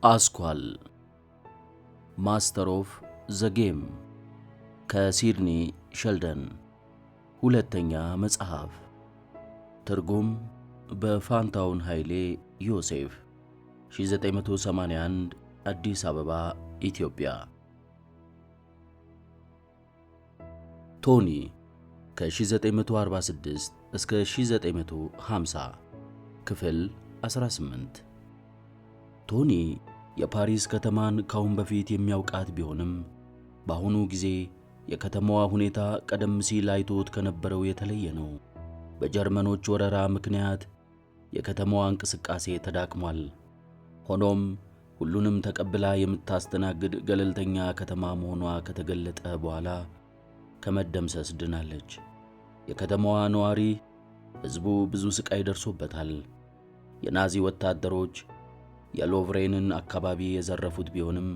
አስኳል ማስተር ኦፍ ዘ ጌም ከሲድኒ ሸልደን ሁለተኛ መጽሐፍ ትርጉም በፋንታውን ኃይሌ ዮሴፍ 1981 አዲስ አበባ ኢትዮጵያ። ቶኒ ከ1946 እስከ 1950 ክፍል 18። ቶኒ የፓሪስ ከተማን ካሁን በፊት የሚያውቃት ቢሆንም በአሁኑ ጊዜ የከተማዋ ሁኔታ ቀደም ሲል አይቶት ከነበረው የተለየ ነው። በጀርመኖች ወረራ ምክንያት የከተማዋ እንቅስቃሴ ተዳክሟል። ሆኖም ሁሉንም ተቀብላ የምታስተናግድ ገለልተኛ ከተማ መሆኗ ከተገለጠ በኋላ ከመደምሰስ ድናለች። የከተማዋ ነዋሪ ሕዝቡ ብዙ ስቃይ ደርሶበታል። የናዚ ወታደሮች የሎቭሬንን አካባቢ የዘረፉት ቢሆንም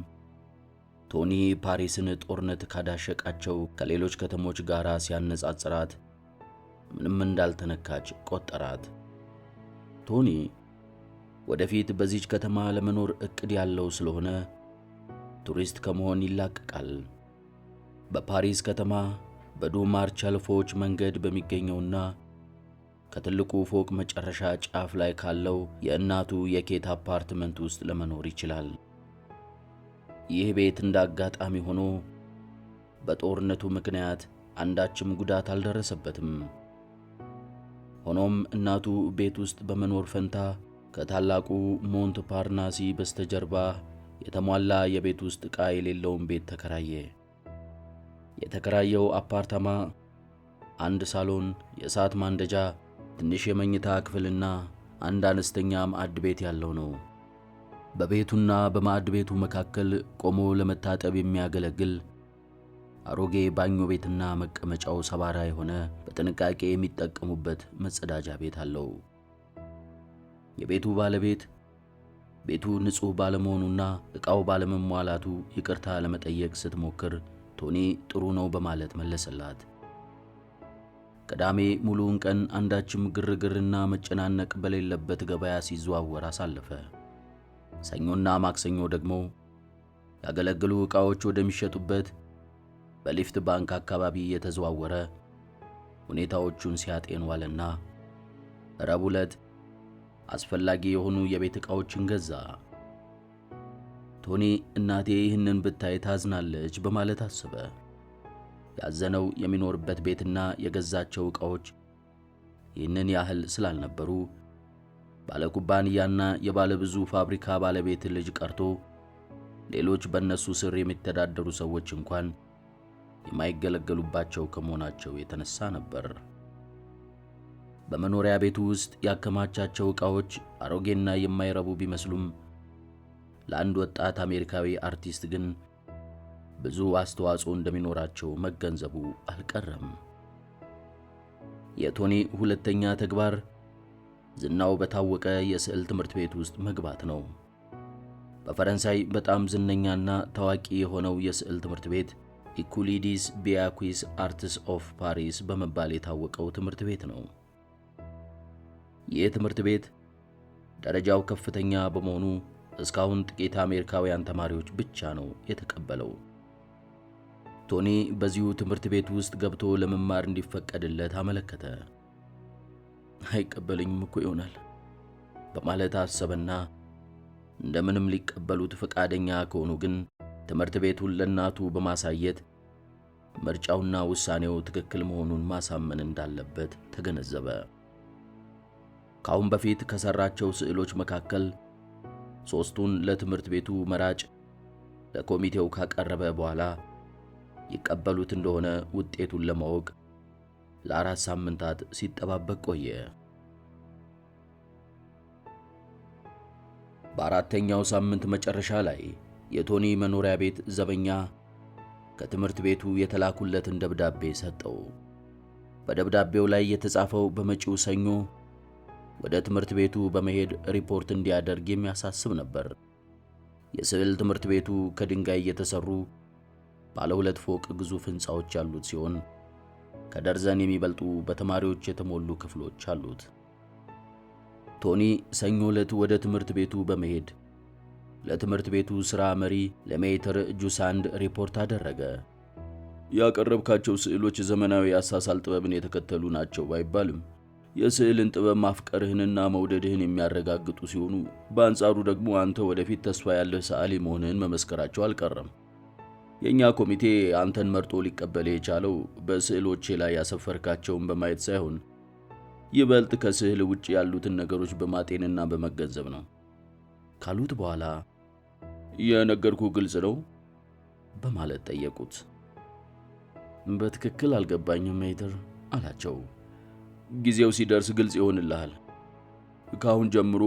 ቶኒ ፓሪስን ጦርነት ካዳሸቃቸው ከሌሎች ከተሞች ጋር ሲያነጻጽራት ምንም እንዳልተነካች ቆጠራት። ቶኒ ወደፊት በዚች ከተማ ለመኖር ዕቅድ ያለው ስለሆነ ቱሪስት ከመሆን ይላቀቃል። በፓሪስ ከተማ በዱ ማርቸል ፎች መንገድ በሚገኘውና ከትልቁ ፎቅ መጨረሻ ጫፍ ላይ ካለው የእናቱ የኬት አፓርትመንት ውስጥ ለመኖር ይችላል። ይህ ቤት እንዳጋጣሚ ሆኖ በጦርነቱ ምክንያት አንዳችም ጉዳት አልደረሰበትም። ሆኖም እናቱ ቤት ውስጥ በመኖር ፈንታ ከታላቁ ሞንት ፓርናሲ በስተጀርባ የተሟላ የቤት ውስጥ ዕቃ የሌለውን ቤት ተከራየ። የተከራየው አፓርታማ አንድ ሳሎን፣ የእሳት ማንደጃ፣ ትንሽ የመኝታ ክፍልና አንድ አነስተኛ ማዕድ ቤት ያለው ነው። በቤቱና በማዕድ ቤቱ መካከል ቆሞ ለመታጠብ የሚያገለግል አሮጌ ባኞ ቤትና መቀመጫው ሰባራ የሆነ በጥንቃቄ የሚጠቀሙበት መጸዳጃ ቤት አለው። የቤቱ ባለቤት ቤቱ ንጹሕ ባለመሆኑና ዕቃው ባለመሟላቱ ይቅርታ ለመጠየቅ ስትሞክር ቶኒ ጥሩ ነው በማለት መለሰላት። ቅዳሜ ሙሉውን ቀን አንዳችም ግርግርና መጨናነቅ በሌለበት ገበያ ሲዘዋወር አሳለፈ። ሰኞና ማክሰኞ ደግሞ ያገለገሉ ዕቃዎች ወደሚሸጡበት በሊፍት ባንክ አካባቢ የተዘዋወረ ሁኔታዎቹን ሲያጤን ዋለና ረቡዕ ዕለት አስፈላጊ የሆኑ የቤት ዕቃዎችን ገዛ። ቶኒ እናቴ ይህንን ብታይ ታዝናለች በማለት አሰበ። ያዘነው የሚኖርበት ቤትና የገዛቸው ዕቃዎች ይህንን ያህል ስላልነበሩ ባለኩባንያና የባለ ብዙ ፋብሪካ ባለቤት ልጅ ቀርቶ ሌሎች በእነሱ ስር የሚተዳደሩ ሰዎች እንኳን የማይገለገሉባቸው ከመሆናቸው የተነሳ ነበር። በመኖሪያ ቤቱ ውስጥ ያከማቻቸው ዕቃዎች አሮጌና የማይረቡ ቢመስሉም ለአንድ ወጣት አሜሪካዊ አርቲስት ግን ብዙ አስተዋጽኦ እንደሚኖራቸው መገንዘቡ አልቀረም። የቶኒ ሁለተኛ ተግባር ዝናው በታወቀ የስዕል ትምህርት ቤት ውስጥ መግባት ነው። በፈረንሳይ በጣም ዝነኛና ታዋቂ የሆነው የስዕል ትምህርት ቤት ኢኩሊዲስ ቢያኩስ አርትስ ኦፍ ፓሪስ በመባል የታወቀው ትምህርት ቤት ነው። ይህ ትምህርት ቤት ደረጃው ከፍተኛ በመሆኑ እስካሁን ጥቂት አሜሪካውያን ተማሪዎች ብቻ ነው የተቀበለው። ቶኒ በዚሁ ትምህርት ቤት ውስጥ ገብቶ ለመማር እንዲፈቀድለት አመለከተ። አይቀበለኝም እኮ ይሆናል በማለት አሰበና እንደምንም ሊቀበሉት ፈቃደኛ ከሆኑ ግን ትምህርት ቤቱን ለእናቱ በማሳየት ምርጫውና ውሳኔው ትክክል መሆኑን ማሳመን እንዳለበት ተገነዘበ። ካሁን በፊት ከሰራቸው ስዕሎች መካከል ሦስቱን ለትምህርት ቤቱ መራጭ ለኮሚቴው ካቀረበ በኋላ ይቀበሉት እንደሆነ ውጤቱን ለማወቅ ለ4 ሳምንታት ሲጠባበቅ ቆየ። በአራተኛው ሳምንት መጨረሻ ላይ የቶኒ መኖሪያ ቤት ዘበኛ ከትምህርት ቤቱ የተላኩለትን ደብዳቤ ሰጠው። በደብዳቤው ላይ የተጻፈው በመጪው ሰኞ ወደ ትምህርት ቤቱ በመሄድ ሪፖርት እንዲያደርግ የሚያሳስብ ነበር። የስዕል ትምህርት ቤቱ ከድንጋይ የተሰሩ ባለ 2 ፎቅ ግዙፍ ሕንፃዎች ያሉት ሲሆን ከደርዘን የሚበልጡ በተማሪዎች የተሞሉ ክፍሎች አሉት። ቶኒ ሰኞ ዕለት ወደ ትምህርት ቤቱ በመሄድ ለትምህርት ቤቱ ሥራ መሪ ለሜትር ጁሳንድ ሪፖርት አደረገ። ያቀረብካቸው ስዕሎች ዘመናዊ አሳሳል ጥበብን የተከተሉ ናቸው ባይባልም የስዕልን ጥበብ ማፍቀርህንና መውደድህን የሚያረጋግጡ ሲሆኑ፣ በአንጻሩ ደግሞ አንተ ወደፊት ተስፋ ያለህ ሰዓሊ መሆንህን መመስከራቸው አልቀረም። የእኛ ኮሚቴ አንተን መርጦ ሊቀበል የቻለው በስዕሎቼ ላይ ያሰፈርካቸውን በማየት ሳይሆን ይበልጥ ከስዕል ውጭ ያሉትን ነገሮች በማጤንና በመገንዘብ ነው ካሉት በኋላ የነገርኩ ግልጽ ነው በማለት ጠየቁት። በትክክል አልገባኝም ሜትር አላቸው። ጊዜው ሲደርስ ግልጽ ይሆንልሃል። ከአሁን ጀምሮ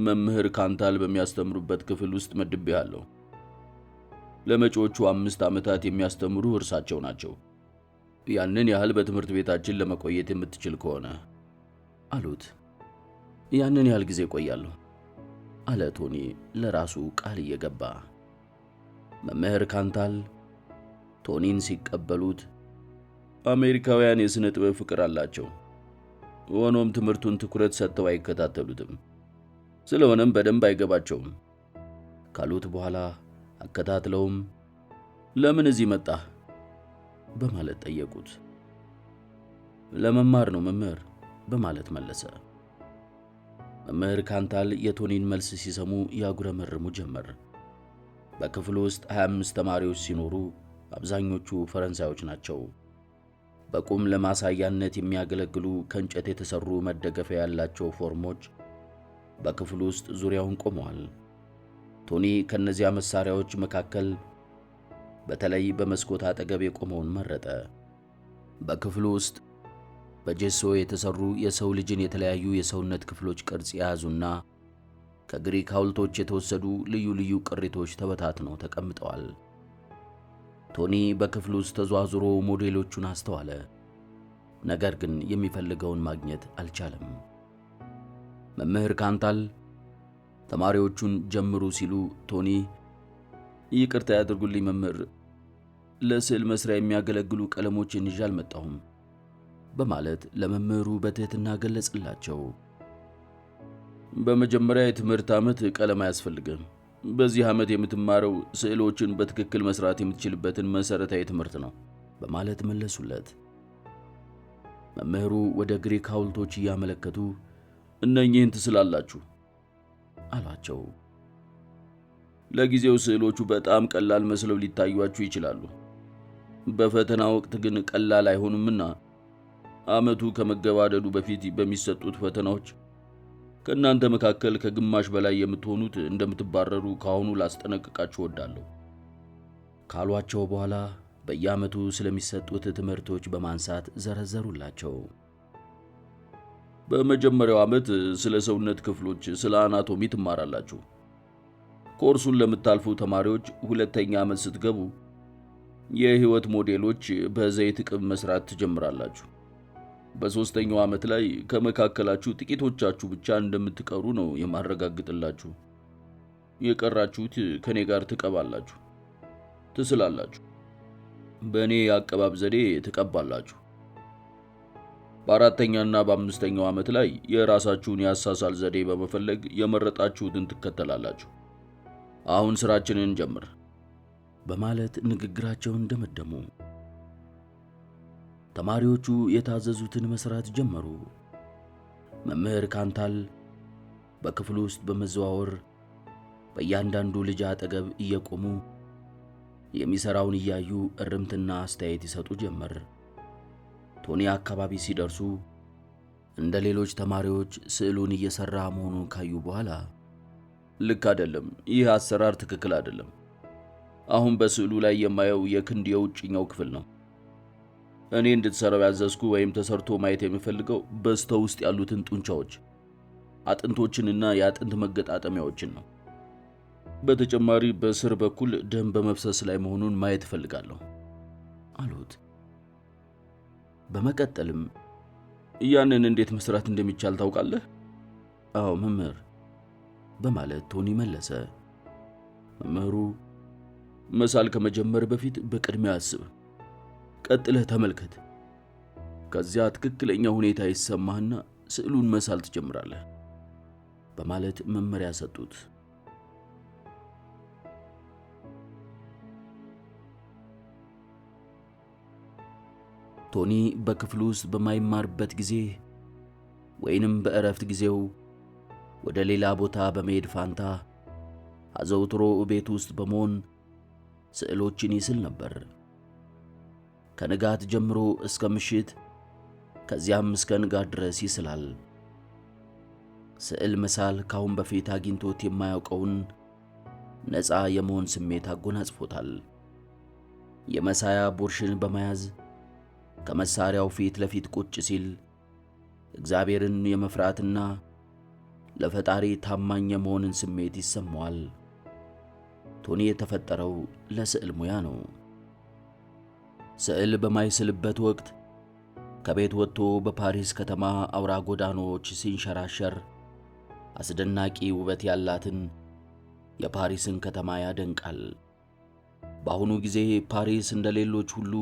መምህር ካንታል በሚያስተምሩበት ክፍል ውስጥ መድቤሃለሁ። ለመጪዎቹ 5 ዓመታት የሚያስተምሩ እርሳቸው ናቸው። ያንን ያህል በትምህርት ቤታችን ለመቆየት የምትችል ከሆነ አሉት። ያንን ያህል ጊዜ ቆያለሁ አለ ቶኒ ለራሱ ቃል እየገባ። መምህር ካንታል ቶኒን ሲቀበሉት አሜሪካውያን የሥነ ጥበብ ፍቅር አላቸው። ሆኖም ትምህርቱን ትኩረት ሰጥተው አይከታተሉትም። ስለሆነም በደንብ አይገባቸውም ካሉት በኋላ አከታትለውም ለምን እዚህ መጣህ በማለት ጠየቁት። ለመማር ነው መምህር በማለት መለሰ። መምህር ካንታል የቶኒን መልስ ሲሰሙ ያጉረመርሙ ጀመር። በክፍሉ ውስጥ 25 ተማሪዎች ሲኖሩ አብዛኞቹ ፈረንሳዮች ናቸው። በቁም ለማሳያነት የሚያገለግሉ ከእንጨት የተሰሩ መደገፊያ ያላቸው ፎርሞች በክፍሉ ውስጥ ዙሪያውን ቆመዋል። ቶኒ ከነዚያ መሳሪያዎች መካከል በተለይ በመስኮት አጠገብ የቆመውን መረጠ። በክፍሉ ውስጥ በጄሶ የተሰሩ የሰው ልጅን የተለያዩ የሰውነት ክፍሎች ቅርጽ የያዙና ከግሪክ ሐውልቶች የተወሰዱ ልዩ ልዩ ቅሪቶች ተበታትነው ተቀምጠዋል። ቶኒ በክፍሉ ውስጥ ተዟዙሮ ሞዴሎቹን አስተዋለ። ነገር ግን የሚፈልገውን ማግኘት አልቻለም። መምህር ካንታል ተማሪዎቹን ጀምሩ ሲሉ ቶኒ ይቅርታ ያድርጉልኝ መምህር፣ ለስዕል መስሪያ የሚያገለግሉ ቀለሞችን ይዤ አልመጣሁም በማለት ለመምህሩ በትህትና ገለጸላቸው። በመጀመሪያ የትምህርት ዓመት ቀለም አያስፈልግም። በዚህ ዓመት የምትማረው ስዕሎችን በትክክል መስራት የምትችልበትን መሠረታዊ ትምህርት ነው በማለት መለሱለት። መምህሩ ወደ ግሪክ ሐውልቶች እያመለከቱ እነኚህን ትስላላችሁ አሏቸው። ለጊዜው ስዕሎቹ በጣም ቀላል መስለው ሊታዩአችሁ ይችላሉ። በፈተና ወቅት ግን ቀላል አይሆኑምና ዓመቱ ከመገባደዱ በፊት በሚሰጡት ፈተናዎች ከእናንተ መካከል ከግማሽ በላይ የምትሆኑት እንደምትባረሩ ከአሁኑ ላስጠነቅቃችሁ እወዳለሁ ካሏቸው በኋላ በየዓመቱ ስለሚሰጡት ትምህርቶች በማንሳት ዘረዘሩላቸው። በመጀመሪያው ዓመት ስለ ሰውነት ክፍሎች፣ ስለ አናቶሚ ትማራላችሁ። ኮርሱን ለምታልፉ ተማሪዎች ሁለተኛ ዓመት ስትገቡ የሕይወት ሞዴሎች በዘይት ቅብ መስራት ትጀምራላችሁ። በሦስተኛው ዓመት ላይ ከመካከላችሁ ጥቂቶቻችሁ ብቻ እንደምትቀሩ ነው የማረጋግጥላችሁ። የቀራችሁት ከኔ ጋር ትቀባላችሁ፣ ትስላላችሁ፣ በእኔ የአቀባብ ዘዴ ትቀባላችሁ። በአራተኛና በአምስተኛው ዓመት ላይ የራሳችሁን የአሳሳል ዘዴ በመፈለግ የመረጣችሁትን ትከተላላችሁ። አሁን ሥራችንን ጀምር በማለት ንግግራቸውን ደመደሙ። ተማሪዎቹ የታዘዙትን መስራት ጀመሩ። መምህር ካንታል በክፍሉ ውስጥ በመዘዋወር በእያንዳንዱ ልጅ አጠገብ እየቆሙ የሚሰራውን እያዩ እርምትና አስተያየት ይሰጡ ጀመር። ቶኒ አካባቢ ሲደርሱ እንደ ሌሎች ተማሪዎች ስዕሉን እየሰራ መሆኑን ካዩ በኋላ ልክ አይደለም፣ ይህ አሰራር ትክክል አይደለም። አሁን በስዕሉ ላይ የማየው የክንድ የውጭኛው ክፍል ነው። እኔ እንድትሰራው ያዘዝኩ ወይም ተሰርቶ ማየት የምፈልገው በስተው ውስጥ ያሉትን ጡንቻዎች፣ አጥንቶችንና የአጥንት መገጣጠሚያዎችን ነው። በተጨማሪ በስር በኩል ደም በመፍሰስ ላይ መሆኑን ማየት እፈልጋለሁ አሉት። በመቀጠልም ያንን እንዴት መስራት እንደሚቻል ታውቃለህ? አዎ መምህር በማለት ቶኒ መለሰ። መምህሩ መሳል ከመጀመር በፊት በቅድሚያ አስብ፣ ቀጥለህ ተመልከት። ከዚያ ትክክለኛ ሁኔታ ይሰማህና ስዕሉን መሳል ትጀምራለህ በማለት መመሪያ ሰጡት። ቶኒ በክፍሉ ውስጥ በማይማርበት ጊዜ ወይንም በእረፍት ጊዜው ወደ ሌላ ቦታ በመሄድ ፋንታ አዘውትሮ ቤት ውስጥ በመሆን ስዕሎችን ይስል ነበር። ከንጋት ጀምሮ እስከ ምሽት ከዚያም እስከ ንጋት ድረስ ይስላል። ስዕል መሳል ካሁን በፊት አግኝቶት የማያውቀውን ነፃ የመሆን ስሜት አጎናጽፎታል። የመሳያ ቡርሽን በመያዝ ከመሳሪያው ፊት ለፊት ቁጭ ሲል እግዚአብሔርን የመፍራትና ለፈጣሪ ታማኝ የመሆንን ስሜት ይሰማዋል። ቶኒ የተፈጠረው ለስዕል ሙያ ነው። ስዕል በማይስልበት ወቅት ከቤት ወጥቶ በፓሪስ ከተማ አውራ ጎዳናዎች ሲንሸራሸር አስደናቂ ውበት ያላትን የፓሪስን ከተማ ያደንቃል። በአሁኑ ጊዜ ፓሪስ እንደሌሎች ሁሉ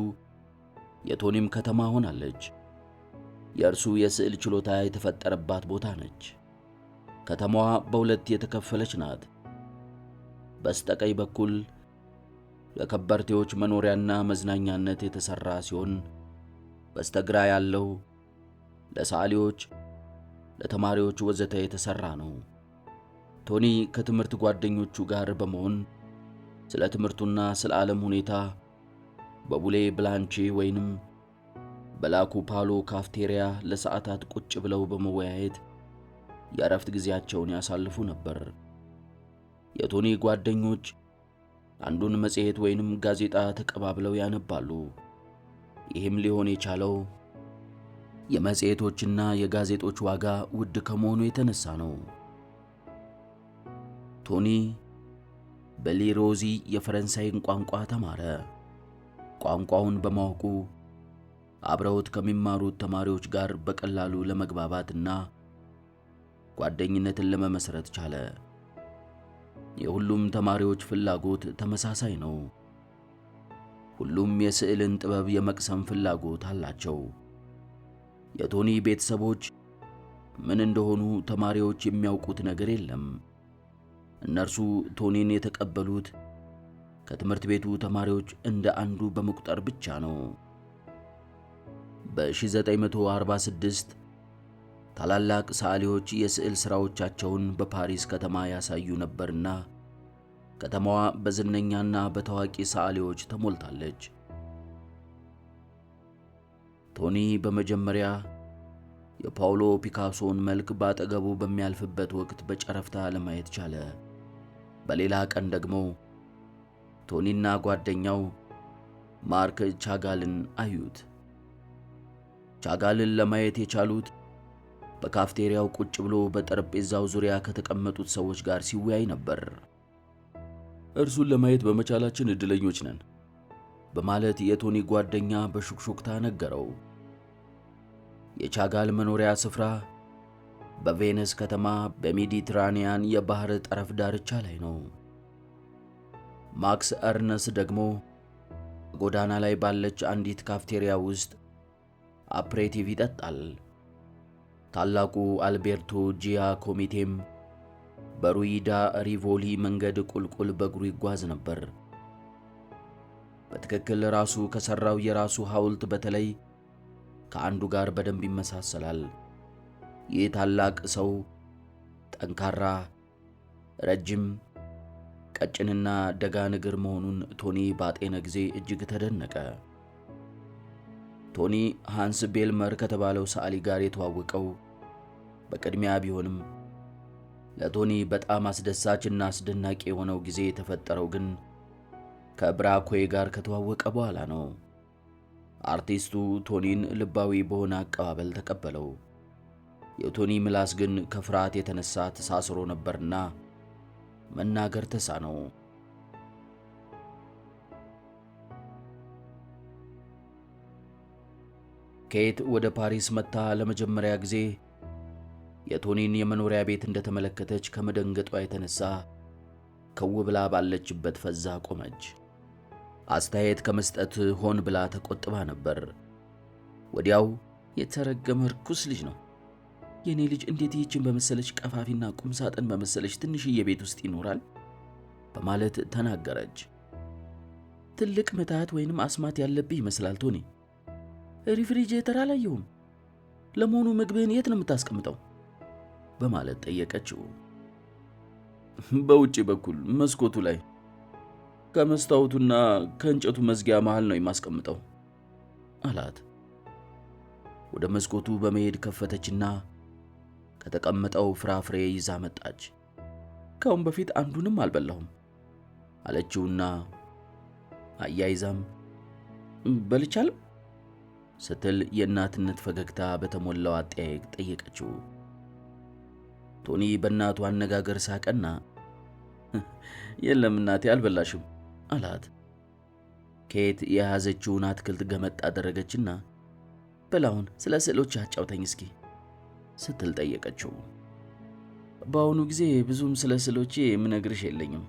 የቶኒም ከተማ ሆናለች። የእርሱ የስዕል ችሎታ የተፈጠረባት ቦታ ነች። ከተማዋ በሁለት የተከፈለች ናት። በስተቀኝ በኩል ለከበርቴዎች መኖሪያና መዝናኛነት የተሰራ ሲሆን፣ በስተግራ ያለው ለሰዓሊዎች፣ ለተማሪዎች ወዘተ የተሰራ ነው። ቶኒ ከትምህርት ጓደኞቹ ጋር በመሆን ስለ ትምህርቱና ስለ ዓለም ሁኔታ በቡሌ ብላንቼ ወይንም በላኩ ፓሎ ካፍቴሪያ ለሰዓታት ቁጭ ብለው በመወያየት የእረፍት ጊዜያቸውን ያሳልፉ ነበር። የቶኒ ጓደኞች አንዱን መጽሔት ወይንም ጋዜጣ ተቀባብለው ያነባሉ። ይህም ሊሆን የቻለው የመጽሔቶችና የጋዜጦች ዋጋ ውድ ከመሆኑ የተነሳ ነው። ቶኒ በሊሮዚ የፈረንሳይን ቋንቋ ተማረ። ቋንቋውን በማወቁ አብረውት ከሚማሩት ተማሪዎች ጋር በቀላሉ ለመግባባትና ጓደኝነትን ለመመስረት ቻለ። የሁሉም ተማሪዎች ፍላጎት ተመሳሳይ ነው። ሁሉም የስዕልን ጥበብ የመቅሰም ፍላጎት አላቸው። የቶኒ ቤተሰቦች ምን እንደሆኑ ተማሪዎች የሚያውቁት ነገር የለም። እነርሱ ቶኒን የተቀበሉት ከትምህርት ቤቱ ተማሪዎች እንደ አንዱ በመቁጠር ብቻ ነው። በ1946 ታላላቅ ሰዓሊዎች የስዕል ሥራዎቻቸውን በፓሪስ ከተማ ያሳዩ ነበርና ከተማዋ በዝነኛና በታዋቂ ሰዓሊዎች ተሞልታለች። ቶኒ በመጀመሪያ የፓውሎ ፒካሶን መልክ ባጠገቡ በሚያልፍበት ወቅት በጨረፍታ ለማየት ቻለ። በሌላ ቀን ደግሞ ቶኒና ጓደኛው ማርክ ቻጋልን አዩት። ቻጋልን ለማየት የቻሉት በካፍቴሪያው ቁጭ ብሎ በጠረጴዛው ዙሪያ ከተቀመጡት ሰዎች ጋር ሲወያይ ነበር። እርሱን ለማየት በመቻላችን ዕድለኞች ነን በማለት የቶኒ ጓደኛ በሹክሹክታ ነገረው። የቻጋል መኖሪያ ስፍራ በቬነስ ከተማ በሜዲትራኒያን የባህር ጠረፍ ዳርቻ ላይ ነው። ማክስ እርነስ ደግሞ ጎዳና ላይ ባለች አንዲት ካፍቴሪያ ውስጥ አፕሬቲቭ ይጠጣል። ታላቁ አልቤርቶ ጂያኮሜቴም በሩይዳ ሪቮሊ መንገድ ቁልቁል በእግሩ ይጓዝ ነበር። በትክክል ራሱ ከሠራው የራሱ ሐውልት በተለይ ከአንዱ ጋር በደንብ ይመሳሰላል። ይህ ታላቅ ሰው ጠንካራ፣ ረጅም፣ ቀጭንና ደጋን እግር መሆኑን ቶኒ ባጤነ ጊዜ እጅግ ተደነቀ። ቶኒ ሃንስ ቤልመር ከተባለው ሰዓሊ ጋር የተዋወቀው በቅድሚያ ቢሆንም ለቶኒ በጣም አስደሳችና አስደናቂ የሆነው ጊዜ የተፈጠረው ግን ከብራኮይ ጋር ከተዋወቀ በኋላ ነው። አርቲስቱ ቶኒን ልባዊ በሆነ አቀባበል ተቀበለው። የቶኒ ምላስ ግን ከፍርሃት የተነሳ ተሳስሮ ነበርና መናገር ተሳነው። ኬት ወደ ፓሪስ መጥታ ለመጀመሪያ ጊዜ የቶኒን የመኖሪያ ቤት እንደተመለከተች ከመደንገጧ የተነሳ ከው ብላ ባለችበት ፈዛ ቆመች። አስተያየት ከመስጠት ሆን ብላ ተቆጥባ ነበር። ወዲያው የተረገመ ርኩስ ልጅ ነው፣ የኔ ልጅ እንዴት ይህችን በመሰለች ቀፋፊና ቁም ሳጥን በመሰለች ትንሽዬ ቤት ውስጥ ይኖራል በማለት ተናገረች። ትልቅ ምታት ወይንም አስማት ያለብህ ይመስላል ቶኒ። ሪፍሪጄተር አላየሁም። ለመሆኑ ምግብህን የት ነው የምታስቀምጠው? በማለት ጠየቀችው። በውጪ በኩል መስኮቱ ላይ ከመስታወቱና ከእንጨቱ መዝጊያ መሃል ነው የማስቀምጠው አላት። ወደ መስኮቱ በመሄድ ከፈተችና ከተቀመጠው ፍራፍሬ ይዛ መጣች። ከአሁን በፊት አንዱንም አልበላሁም አለችውና አያይዛም በልቻለሁ ስትል የእናትነት ፈገግታ በተሞላው አጠያየቅ ጠየቀችው። ቶኒ በእናቱ አነጋገር ሳቀና የለም እናቴ አልበላሽም አላት። ኬት የያዘችውን አትክልት ገመጥ አደረገችና በላውን ስለ ስዕሎች አጫውተኝ እስኪ ስትል ጠየቀችው። በአሁኑ ጊዜ ብዙም ስለ ስዕሎቼ የምነግርሽ የለኝም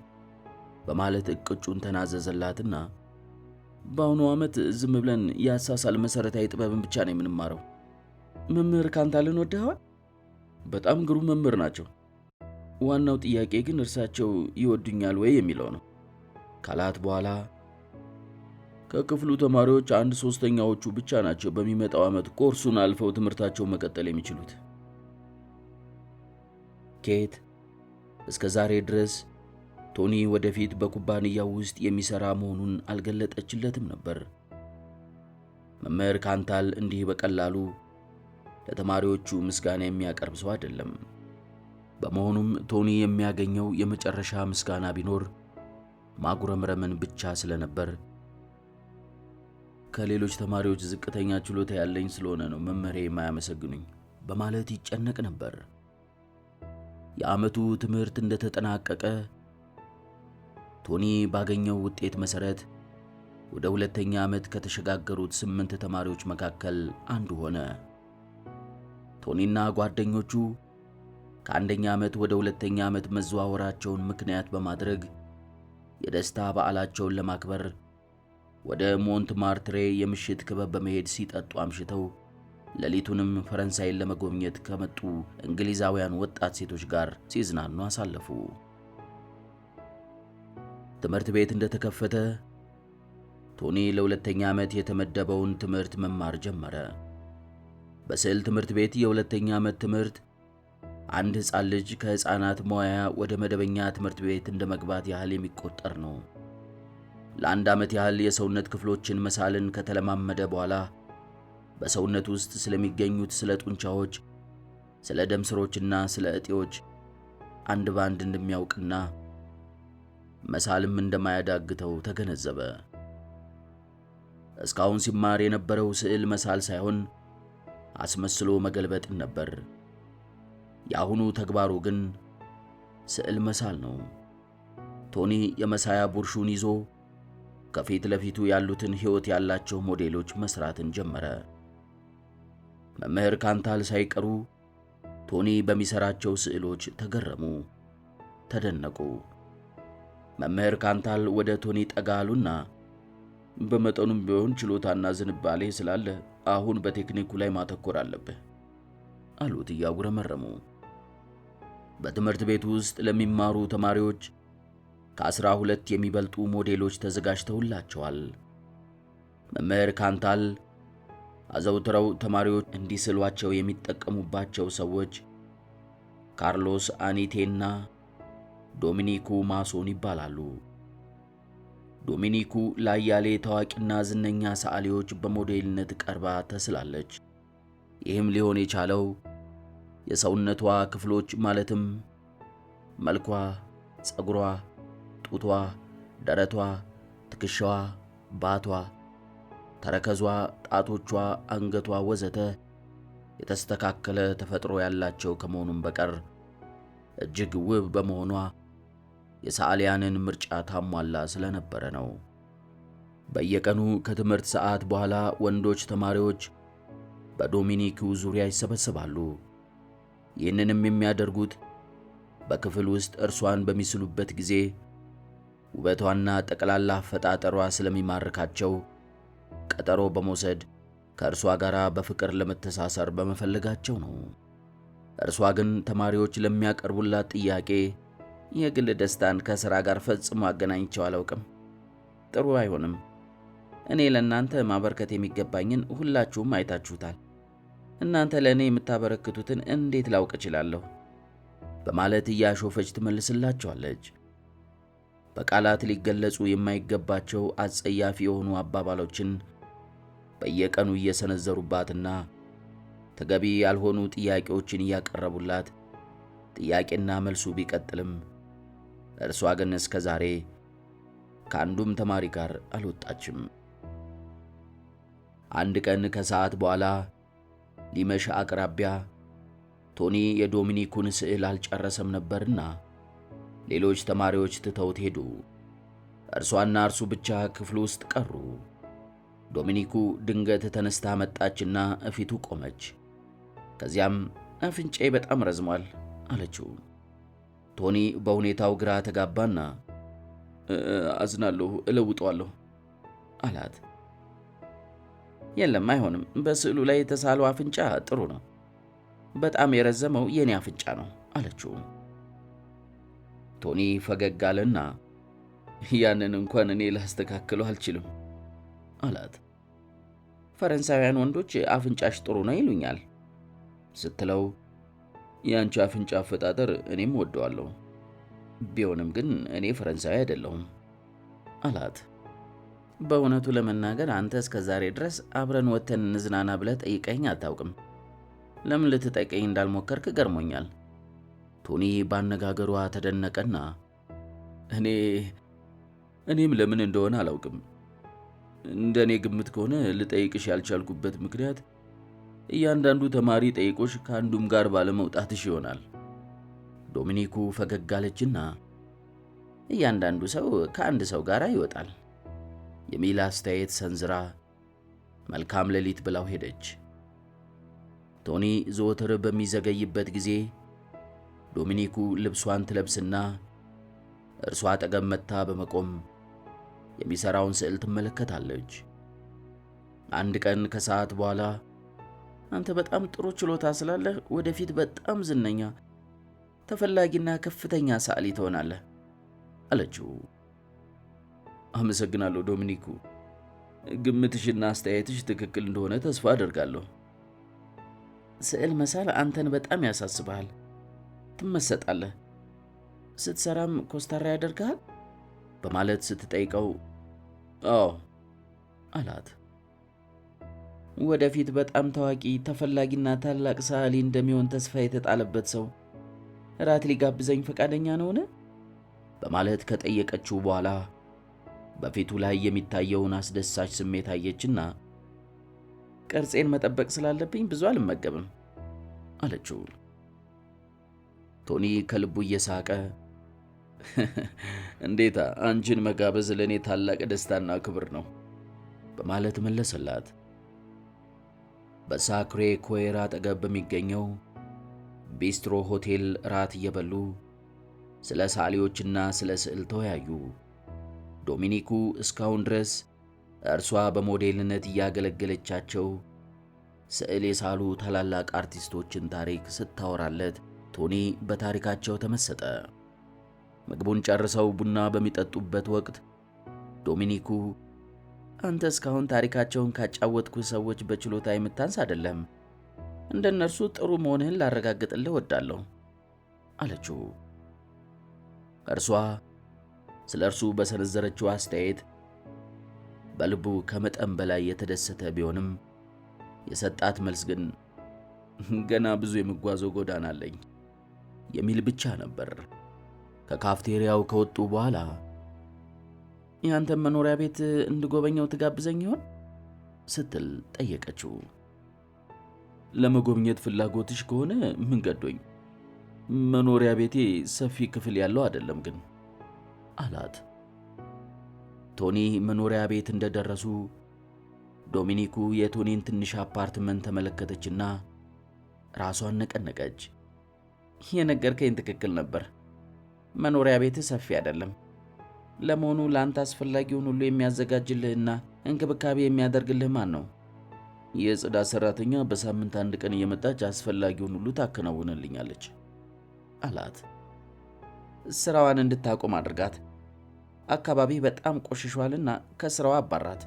በማለት እቅጩን ተናዘዘላትና በአሁኑ ዓመት ዝም ብለን የአሳሳል መሠረታዊ ጥበብን ብቻ ነው የምንማረው። መምህር ካንታልን ወደኸዋል? በጣም ግሩም መምህር ናቸው። ዋናው ጥያቄ ግን እርሳቸው ይወዱኛል ወይ የሚለው ነው ካላት በኋላ ከክፍሉ ተማሪዎች 1/3ኛዎቹ ብቻ ናቸው በሚመጣው ዓመት ኮርሱን አልፈው ትምህርታቸውን መቀጠል የሚችሉት። ኬት እስከ ዛሬ ድረስ ቶኒ ወደፊት በኩባንያው ውስጥ የሚሰራ መሆኑን አልገለጠችለትም ነበር። መምህር ካንታል እንዲህ በቀላሉ ለተማሪዎቹ ምስጋና የሚያቀርብ ሰው አይደለም። በመሆኑም ቶኒ የሚያገኘው የመጨረሻ ምስጋና ቢኖር ማጉረምረምን ብቻ ስለነበር ከሌሎች ተማሪዎች ዝቅተኛ ችሎታ ያለኝ ስለሆነ ነው መምህሬ የማያመሰግኑኝ በማለት ይጨነቅ ነበር። የዓመቱ ትምህርት እንደተጠናቀቀ ቶኒ ባገኘው ውጤት መሠረት ወደ ሁለተኛ ዓመት ከተሸጋገሩት 8 ተማሪዎች መካከል አንዱ ሆነ። ቶኒና ጓደኞቹ ከአንደኛ ዓመት ወደ ሁለተኛ ዓመት መዘዋወራቸውን ምክንያት በማድረግ የደስታ በዓላቸውን ለማክበር ወደ ሞንትማርትሬ የምሽት ክበብ በመሄድ ሲጠጡ አምሽተው ሌሊቱንም ፈረንሳይን ለመጎብኘት ከመጡ እንግሊዛውያን ወጣት ሴቶች ጋር ሲዝናኑ አሳለፉ። ትምህርት ቤት እንደተከፈተ ቶኒ ለሁለተኛ ዓመት የተመደበውን ትምህርት መማር ጀመረ። በስዕል ትምህርት ቤት የሁለተኛ ዓመት ትምህርት አንድ ሕፃን ልጅ ከሕፃናት መዋያ ወደ መደበኛ ትምህርት ቤት እንደመግባት ያህል የሚቆጠር ነው። ለአንድ ዓመት ያህል የሰውነት ክፍሎችን መሳልን ከተለማመደ በኋላ በሰውነት ውስጥ ስለሚገኙት ስለ ጡንቻዎች፣ ስለ ደም ስሮችና ስለ እጢዎች አንድ ባንድ እንደሚያውቅና መሳልም እንደማያዳግተው ተገነዘበ። እስካሁን ሲማር የነበረው ስዕል መሳል ሳይሆን አስመስሎ መገልበጥን ነበር። የአሁኑ ተግባሩ ግን ስዕል መሳል ነው። ቶኒ የመሳያ ቡርሹን ይዞ ከፊት ለፊቱ ያሉትን ሕይወት ያላቸው ሞዴሎች መስራትን ጀመረ። መምህር ካንታል ሳይቀሩ ቶኒ በሚሰራቸው ስዕሎች ተገረሙ፣ ተደነቁ። መምህር ካንታል ወደ ቶኒ ጠጋ አሉና በመጠኑም ቢሆን ችሎታና ዝንባሌ ስላለ አሁን በቴክኒኩ ላይ ማተኮር አለብህ አሉት እያጉረመረሙ። በትምህርት ቤት ውስጥ ለሚማሩ ተማሪዎች ከ12 የሚበልጡ ሞዴሎች ተዘጋጅተውላቸዋል። መምህር ካንታል አዘውትረው ተማሪዎች እንዲስሏቸው የሚጠቀሙባቸው ሰዎች ካርሎስ አኒቴና ዶሚኒኩ ማሶን ይባላሉ። ዶሚኒኩ ለአያሌ ታዋቂና ዝነኛ ሰዓሊዎች በሞዴልነት ቀርባ ተስላለች። ይህም ሊሆን የቻለው የሰውነቷ ክፍሎች ማለትም መልኳ፣ ፀጉሯ፣ ጡቷ፣ ደረቷ፣ ትከሻዋ፣ ባቷ፣ ተረከዟ፣ ጣቶቿ፣ አንገቷ ወዘተ የተስተካከለ ተፈጥሮ ያላቸው ከመሆኑም በቀር እጅግ ውብ በመሆኗ የሰዓሊያንን ምርጫ ታሟላ ስለነበረ ነው። በየቀኑ ከትምህርት ሰዓት በኋላ ወንዶች ተማሪዎች በዶሚኒኩ ዙሪያ ይሰበሰባሉ። ይህንንም የሚያደርጉት በክፍል ውስጥ እርሷን በሚስሉበት ጊዜ ውበቷና ጠቅላላ አፈጣጠሯ ስለሚማርካቸው ቀጠሮ በመውሰድ ከእርሷ ጋር በፍቅር ለመተሳሰር በመፈለጋቸው ነው። እርሷ ግን ተማሪዎች ለሚያቀርቡላት ጥያቄ የግል ደስታን ከሥራ ጋር ፈጽሞ አገናኝቸው አላውቅም፣ ጥሩ አይሆንም እኔ ለእናንተ ማበርከት የሚገባኝን ሁላችሁም አይታችሁታል። እናንተ ለእኔ የምታበረክቱትን እንዴት ላውቅ እችላለሁ? በማለት እያሾፈች ትመልስላቸዋለች። በቃላት ሊገለጹ የማይገባቸው አጸያፊ የሆኑ አባባሎችን በየቀኑ እየሰነዘሩባትና ተገቢ ያልሆኑ ጥያቄዎችን እያቀረቡላት ጥያቄና መልሱ ቢቀጥልም እርሷ ግን እስከ ዛሬ ከአንዱም ተማሪ ጋር አልወጣችም። አንድ ቀን ከሰዓት በኋላ ሊመሽ አቅራቢያ ቶኒ የዶሚኒኩን ስዕል አልጨረሰም ነበርና ሌሎች ተማሪዎች ትተውት ሄዱ። እርሷና እርሱ ብቻ ክፍሉ ውስጥ ቀሩ። ዶሚኒኩ ድንገት ተነስታ መጣችና እፊቱ ቆመች። ከዚያም አፍንጫዬ በጣም ረዝሟል አለችው። ቶኒ በሁኔታው ግራ ተጋባና አዝናለሁ፣ እለውጠዋለሁ አላት። የለም አይሆንም፣ በስዕሉ ላይ የተሳለው አፍንጫ ጥሩ ነው፣ በጣም የረዘመው የኔ አፍንጫ ነው አለችው። ቶኒ ፈገግ አለና ያንን እንኳን እኔ ላስተካክለው አልችልም አላት። ፈረንሳውያን ወንዶች አፍንጫሽ ጥሩ ነው ይሉኛል ስትለው ያንቺ አፍንጫ አፈጣጠር እኔም ወደዋለሁ፣ ቢሆንም ግን እኔ ፈረንሳዊ አይደለሁም አላት። በእውነቱ ለመናገር አንተ እስከ ዛሬ ድረስ አብረን ወተን እንዝናና ብለህ ጠይቀኝ አታውቅም። ለምን ልትጠይቀኝ እንዳልሞከርክ ገርሞኛል። ቶኒ ባነጋገሯ ተደነቀና እኔም ለምን እንደሆነ አላውቅም። እንደኔ ግምት ከሆነ ልጠይቅሽ ያልቻልኩበት ምክንያት እያንዳንዱ ተማሪ ጠይቆሽ ከአንዱም ጋር ባለመውጣትሽ ይሆናል። ዶሚኒኩ ፈገግ አለችና እያንዳንዱ ሰው ከአንድ ሰው ጋር ይወጣል የሚል አስተያየት ሰንዝራ መልካም ሌሊት ብላው ሄደች። ቶኒ ዘወትር በሚዘገይበት ጊዜ ዶሚኒኩ ልብሷን ትለብስና እርሷ አጠገብ መጥታ በመቆም የሚሠራውን ስዕል ትመለከታለች። አንድ ቀን ከሰዓት በኋላ አንተ በጣም ጥሩ ችሎታ ስላለህ ወደፊት በጣም ዝነኛ፣ ተፈላጊና ከፍተኛ ሰዓሊ ትሆናለህ አለችው። አመሰግናለሁ ዶሚኒኩ፣ ግምትሽና አስተያየትሽ ትክክል እንደሆነ ተስፋ አደርጋለሁ። ስዕል መሳል አንተን በጣም ያሳስብሃል፣ ትመሰጣለህ፣ ስትሰራም ኮስታራ ያደርግሃል በማለት ስትጠይቀው አዎ አላት። ወደፊት በጣም ታዋቂ ተፈላጊና ታላቅ ሰዓሊ እንደሚሆን ተስፋ የተጣለበት ሰው እራት ሊጋብዘኝ ፈቃደኛ ነውን? በማለት ከጠየቀችው በኋላ በፊቱ ላይ የሚታየውን አስደሳች ስሜት አየችና ቅርጼን መጠበቅ ስላለብኝ ብዙ አልመገብም አለችው። ቶኒ ከልቡ እየሳቀ እንዴታ፣ አንቺን መጋበዝ ለእኔ ታላቅ ደስታና ክብር ነው በማለት መለሰላት። በሳክሬ ኮየር አጠገብ በሚገኘው ቢስትሮ ሆቴል ራት እየበሉ ስለ ሰዓሊዎችና ስለ ስዕል ተወያዩ። ዶሚኒኩ እስካሁን ድረስ እርሷ በሞዴልነት እያገለገለቻቸው ስዕል የሳሉ ታላላቅ አርቲስቶችን ታሪክ ስታወራለት ቶኒ በታሪካቸው ተመሰጠ። ምግቡን ጨርሰው ቡና በሚጠጡበት ወቅት ዶሚኒኩ አንተ እስካሁን ታሪካቸውን ካጫወትኩ ሰዎች በችሎታ የምታንስ አይደለም፣ እንደነርሱ ጥሩ መሆንህን ላረጋግጥልህ እወዳለሁ አለችው። እርሷ ስለ እርሱ በሰነዘረችው አስተያየት በልቡ ከመጠን በላይ የተደሰተ ቢሆንም የሰጣት መልስ ግን ገና ብዙ የምጓዘው ጎዳና አለኝ የሚል ብቻ ነበር። ከካፍቴሪያው ከወጡ በኋላ ያንተን መኖሪያ ቤት እንድጎበኘው ትጋብዘኝ ይሆን ስትል ጠየቀችው። ለመጎብኘት ፍላጎትሽ ከሆነ ምን ገዶኝ፣ መኖሪያ ቤቴ ሰፊ ክፍል ያለው አይደለም ግን አላት። ቶኒ መኖሪያ ቤት እንደደረሱ ዶሚኒኩ የቶኒን ትንሽ አፓርትመንት ተመለከተችና ራሷን ነቀነቀች። የነገርከኝ ትክክል ነበር፣ መኖሪያ ቤት ሰፊ አይደለም። ለመሆኑ ለአንተ አስፈላጊውን ሁሉ የሚያዘጋጅልህና እንክብካቤ የሚያደርግልህ ማን ነው? የጽዳት ሰራተኛ በሳምንት አንድ ቀን እየመጣች አስፈላጊውን ሁሉ ታከናውንልኛለች አላት። ስራዋን እንድታቆም አድርጋት፣ አካባቢ በጣም ቆሽሿልና ከስራዋ አባራት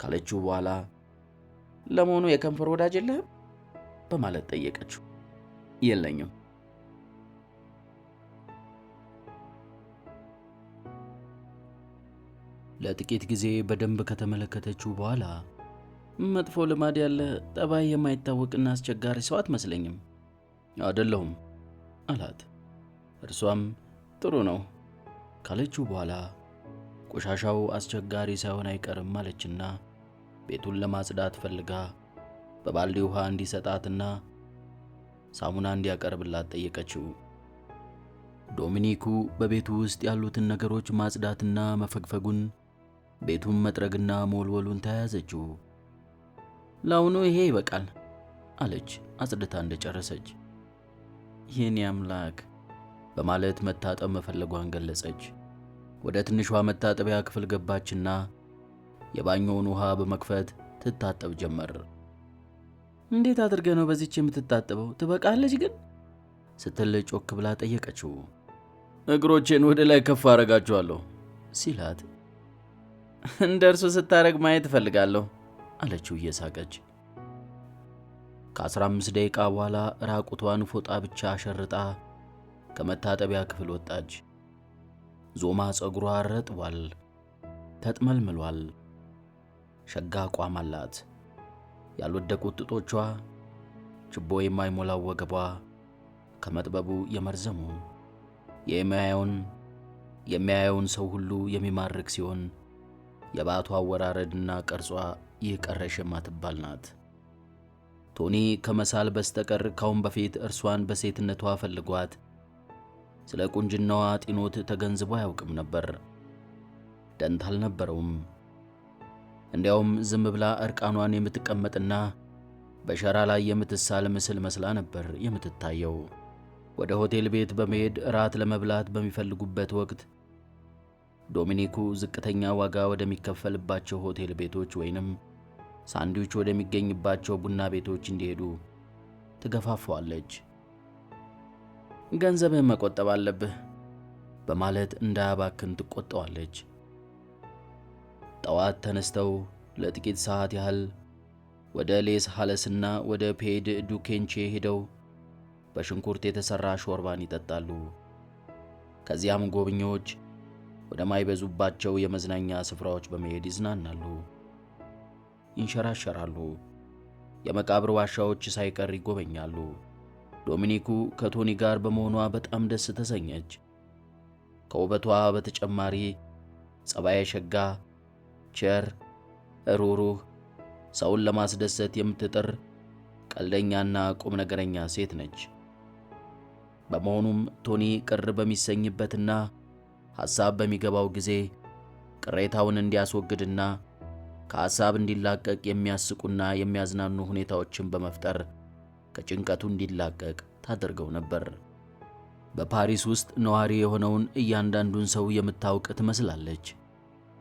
ካለችው በኋላ ለመሆኑ የከንፈር ወዳጅ የለህም? በማለት ጠየቀችው። የለኝም። ለጥቂት ጊዜ በደንብ ከተመለከተችው በኋላ መጥፎ ልማድ ያለ ጠባይ የማይታወቅና አስቸጋሪ ሰው አትመስለኝም። አይደለሁም አላት። እርሷም ጥሩ ነው ካለችው በኋላ ቆሻሻው አስቸጋሪ ሳይሆን አይቀርም አለችና ቤቱን ለማጽዳት ፈልጋ በባልዲ ውሃ እንዲሰጣትና ሳሙና እንዲያቀርብላት ጠየቀችው። ዶሚኒኩ በቤቱ ውስጥ ያሉትን ነገሮች ማጽዳትና መፈግፈጉን፣ ቤቱን መጥረግና ሞልወሉን ተያያዘችው። ለአሁኑ ይሄ ይበቃል አለች አጽድታ እንደጨረሰች። የኔ አምላክ በማለት መታጠብ መፈለጓን ገለጸች። ወደ ትንሿ መታጠቢያ ክፍል ገባችና የባኞውን ውሃ በመክፈት ትታጠብ ጀመር። እንዴት አድርገህ ነው በዚች የምትታጠበው? ትበቃለች ግን ስትል ጮክ ብላ ጠየቀችው። እግሮቼን ወደ ላይ ከፍ አረጋቸዋለሁ ሲላት እንደ እርሱ ስታረግ ማየት እፈልጋለሁ አለችው እየሳቀች። ከ15 ደቂቃ በኋላ ራቁቷን ፎጣ ብቻ አሸርጣ ከመታጠቢያ ክፍል ወጣች። ዞማ ጸጉሯ ረጥቧል፣ ተጥመልምሏል። ሸጋ አቋም አላት። ያልወደቁት ጥጦቿ፣ ችቦ የማይሞላው ወገቧ ከመጥበቡ የመርዘሙ የሚያየውን ሰው ሁሉ የሚማርክ ሲሆን የባቷ አወራረድና ቅርጿ ይህ ቀረሽ የማትባል ናት። ቶኒ ከመሳል በስተቀር ካሁን በፊት እርሷን በሴትነቷ ፈልጓት ስለ ቁንጅናዋ ጢኖት ተገንዝቦ አያውቅም ነበር። ደንታ አልነበረውም። እንዲያውም ዝም ብላ እርቃኗን የምትቀመጥና በሸራ ላይ የምትሳል ምስል መስላ ነበር የምትታየው። ወደ ሆቴል ቤት በመሄድ እራት ለመብላት በሚፈልጉበት ወቅት ዶሚኒኩ ዝቅተኛ ዋጋ ወደሚከፈልባቸው ሆቴል ቤቶች ወይንም ሳንድዊች ወደሚገኝባቸው ቡና ቤቶች እንዲሄዱ ትገፋፈዋለች። ገንዘብህን መቆጠብ አለብህ በማለት እንዳያባክን ትቆጣዋለች። ጠዋት ተነስተው ለጥቂት ሰዓት ያህል ወደ ሌስ ሃለስና ወደ ፔድ ዱኬንቼ ሄደው በሽንኩርት የተሰራ ሾርባን ይጠጣሉ። ከዚያም ጎብኚዎች ወደማይበዙባቸው የመዝናኛ ስፍራዎች በመሄድ ይዝናናሉ፣ ይንሸራሸራሉ። የመቃብር ዋሻዎች ሳይቀር ይጎበኛሉ። ዶሚኒኩ ከቶኒ ጋር በመሆኗ በጣም ደስ ተሰኘች። ከውበቷ በተጨማሪ ጸባየ ሸጋ፣ ቸር፣ ሩሩህ፣ ሰውን ለማስደሰት የምትጥር ቀልደኛና ቁም ነገረኛ ሴት ነች። በመሆኑም ቶኒ ቅር በሚሰኝበትና ሐሳብ በሚገባው ጊዜ ቅሬታውን እንዲያስወግድና ከሐሳብ እንዲላቀቅ የሚያስቁና የሚያዝናኑ ሁኔታዎችን በመፍጠር ከጭንቀቱ እንዲላቀቅ ታደርገው ነበር። በፓሪስ ውስጥ ነዋሪ የሆነውን እያንዳንዱን ሰው የምታውቅ ትመስላለች።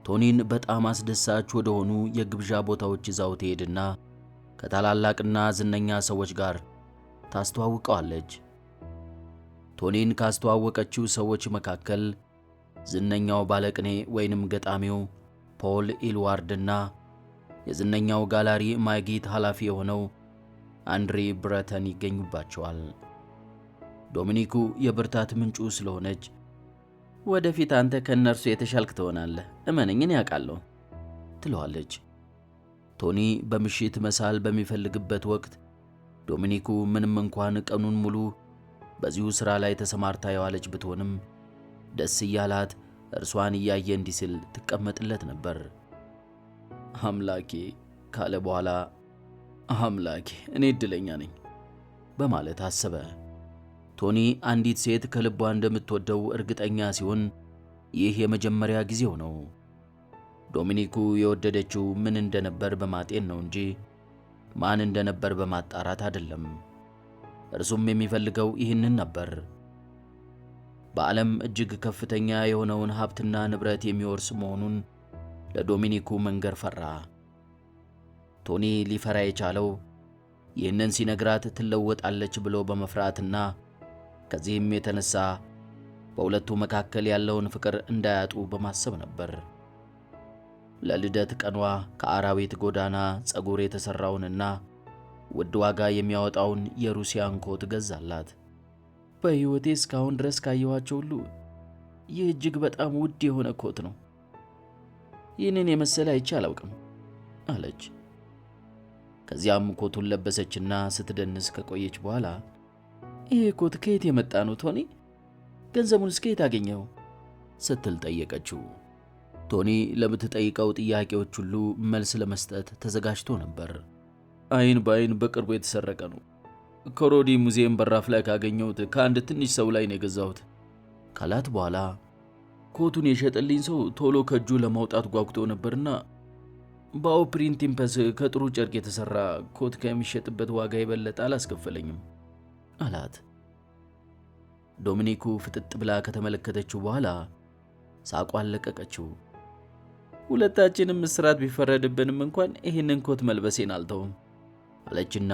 ቶኒን በጣም አስደሳች ወደሆኑ የግብዣ ቦታዎች ይዛው ትሄድና ከታላላቅና ዝነኛ ሰዎች ጋር ታስተዋውቀዋለች። ቶኒን ካስተዋወቀችው ሰዎች መካከል ዝነኛው ባለቅኔ ወይንም ገጣሚው ፖል ኢልዋርድና የዝነኛው ጋላሪ ማጊት ኃላፊ የሆነው አንድሪ ብረተን ይገኙባቸዋል። ዶሚኒኩ የብርታት ምንጩ ስለሆነች ወደፊት አንተ ከነርሱ የተሻልክ ትሆናለህ፣ እመነኝን ያውቃለሁ ትለዋለች። ቶኒ በምሽት መሳል በሚፈልግበት ወቅት ዶሚኒኩ ምንም እንኳን ቀኑን ሙሉ በዚሁ ሥራ ላይ ተሰማርታ የዋለች ብትሆንም ደስ እያላት እርሷን እያየ እንዲስል ትቀመጥለት ነበር። አምላኬ ካለ በኋላ አምላኬ እኔ ዕድለኛ ነኝ በማለት አሰበ። ቶኒ አንዲት ሴት ከልቧ እንደምትወደው እርግጠኛ ሲሆን ይህ የመጀመሪያ ጊዜው ነው። ዶሚኒኩ የወደደችው ምን እንደነበር በማጤን ነው እንጂ ማን እንደነበር በማጣራት አይደለም። እርሱም የሚፈልገው ይህንን ነበር። በዓለም እጅግ ከፍተኛ የሆነውን ሀብትና ንብረት የሚወርስ መሆኑን ለዶሚኒኩ መንገር ፈራ። ቶኒ ሊፈራ የቻለው ይህንን ሲነግራት ትለወጣለች ብሎ በመፍራትና ከዚህም የተነሳ በሁለቱ መካከል ያለውን ፍቅር እንዳያጡ በማሰብ ነበር። ለልደት ቀኗ ከአራዊት ጎዳና ፀጉር የተሠራውንና ውድ ዋጋ የሚያወጣውን የሩሲያን ኮት ገዛላት። በሕይወቴ እስካሁን ድረስ ካየኋቸው ሁሉ ይህ እጅግ በጣም ውድ የሆነ ኮት ነው። ይህንን የመሰለ አይቼ አላውቅም አለች። ከዚያም ኮቱን ለበሰችና ስትደንስ ከቆየች በኋላ ይህ ኮት ከየት የመጣ ነው ቶኒ? ገንዘቡንስ ከየት አገኘው? ስትል ጠየቀችው። ቶኒ ለምትጠይቀው ጥያቄዎች ሁሉ መልስ ለመስጠት ተዘጋጅቶ ነበር። አይን በአይን በቅርቡ የተሰረቀ ነው። ከሮዲ ሙዚየም በራፍ ላይ ካገኘሁት ከአንድ ትንሽ ሰው ላይ ነው የገዛሁት ካላት በኋላ ኮቱን የሸጠልኝ ሰው ቶሎ ከእጁ ለማውጣት ጓጉቶ ነበርና በኦፕሪንት ኢምፐስ ከጥሩ ጨርቅ የተሰራ ኮት ከሚሸጥበት ዋጋ የበለጠ አላስከፈለኝም አላት። ዶሚኒኩ ፍጥጥ ብላ ከተመለከተችው በኋላ ሳቋን ለቀቀችው። ሁለታችንም እስራት ቢፈረድብንም እንኳን ይህንን ኮት መልበሴን አልተውም አለችና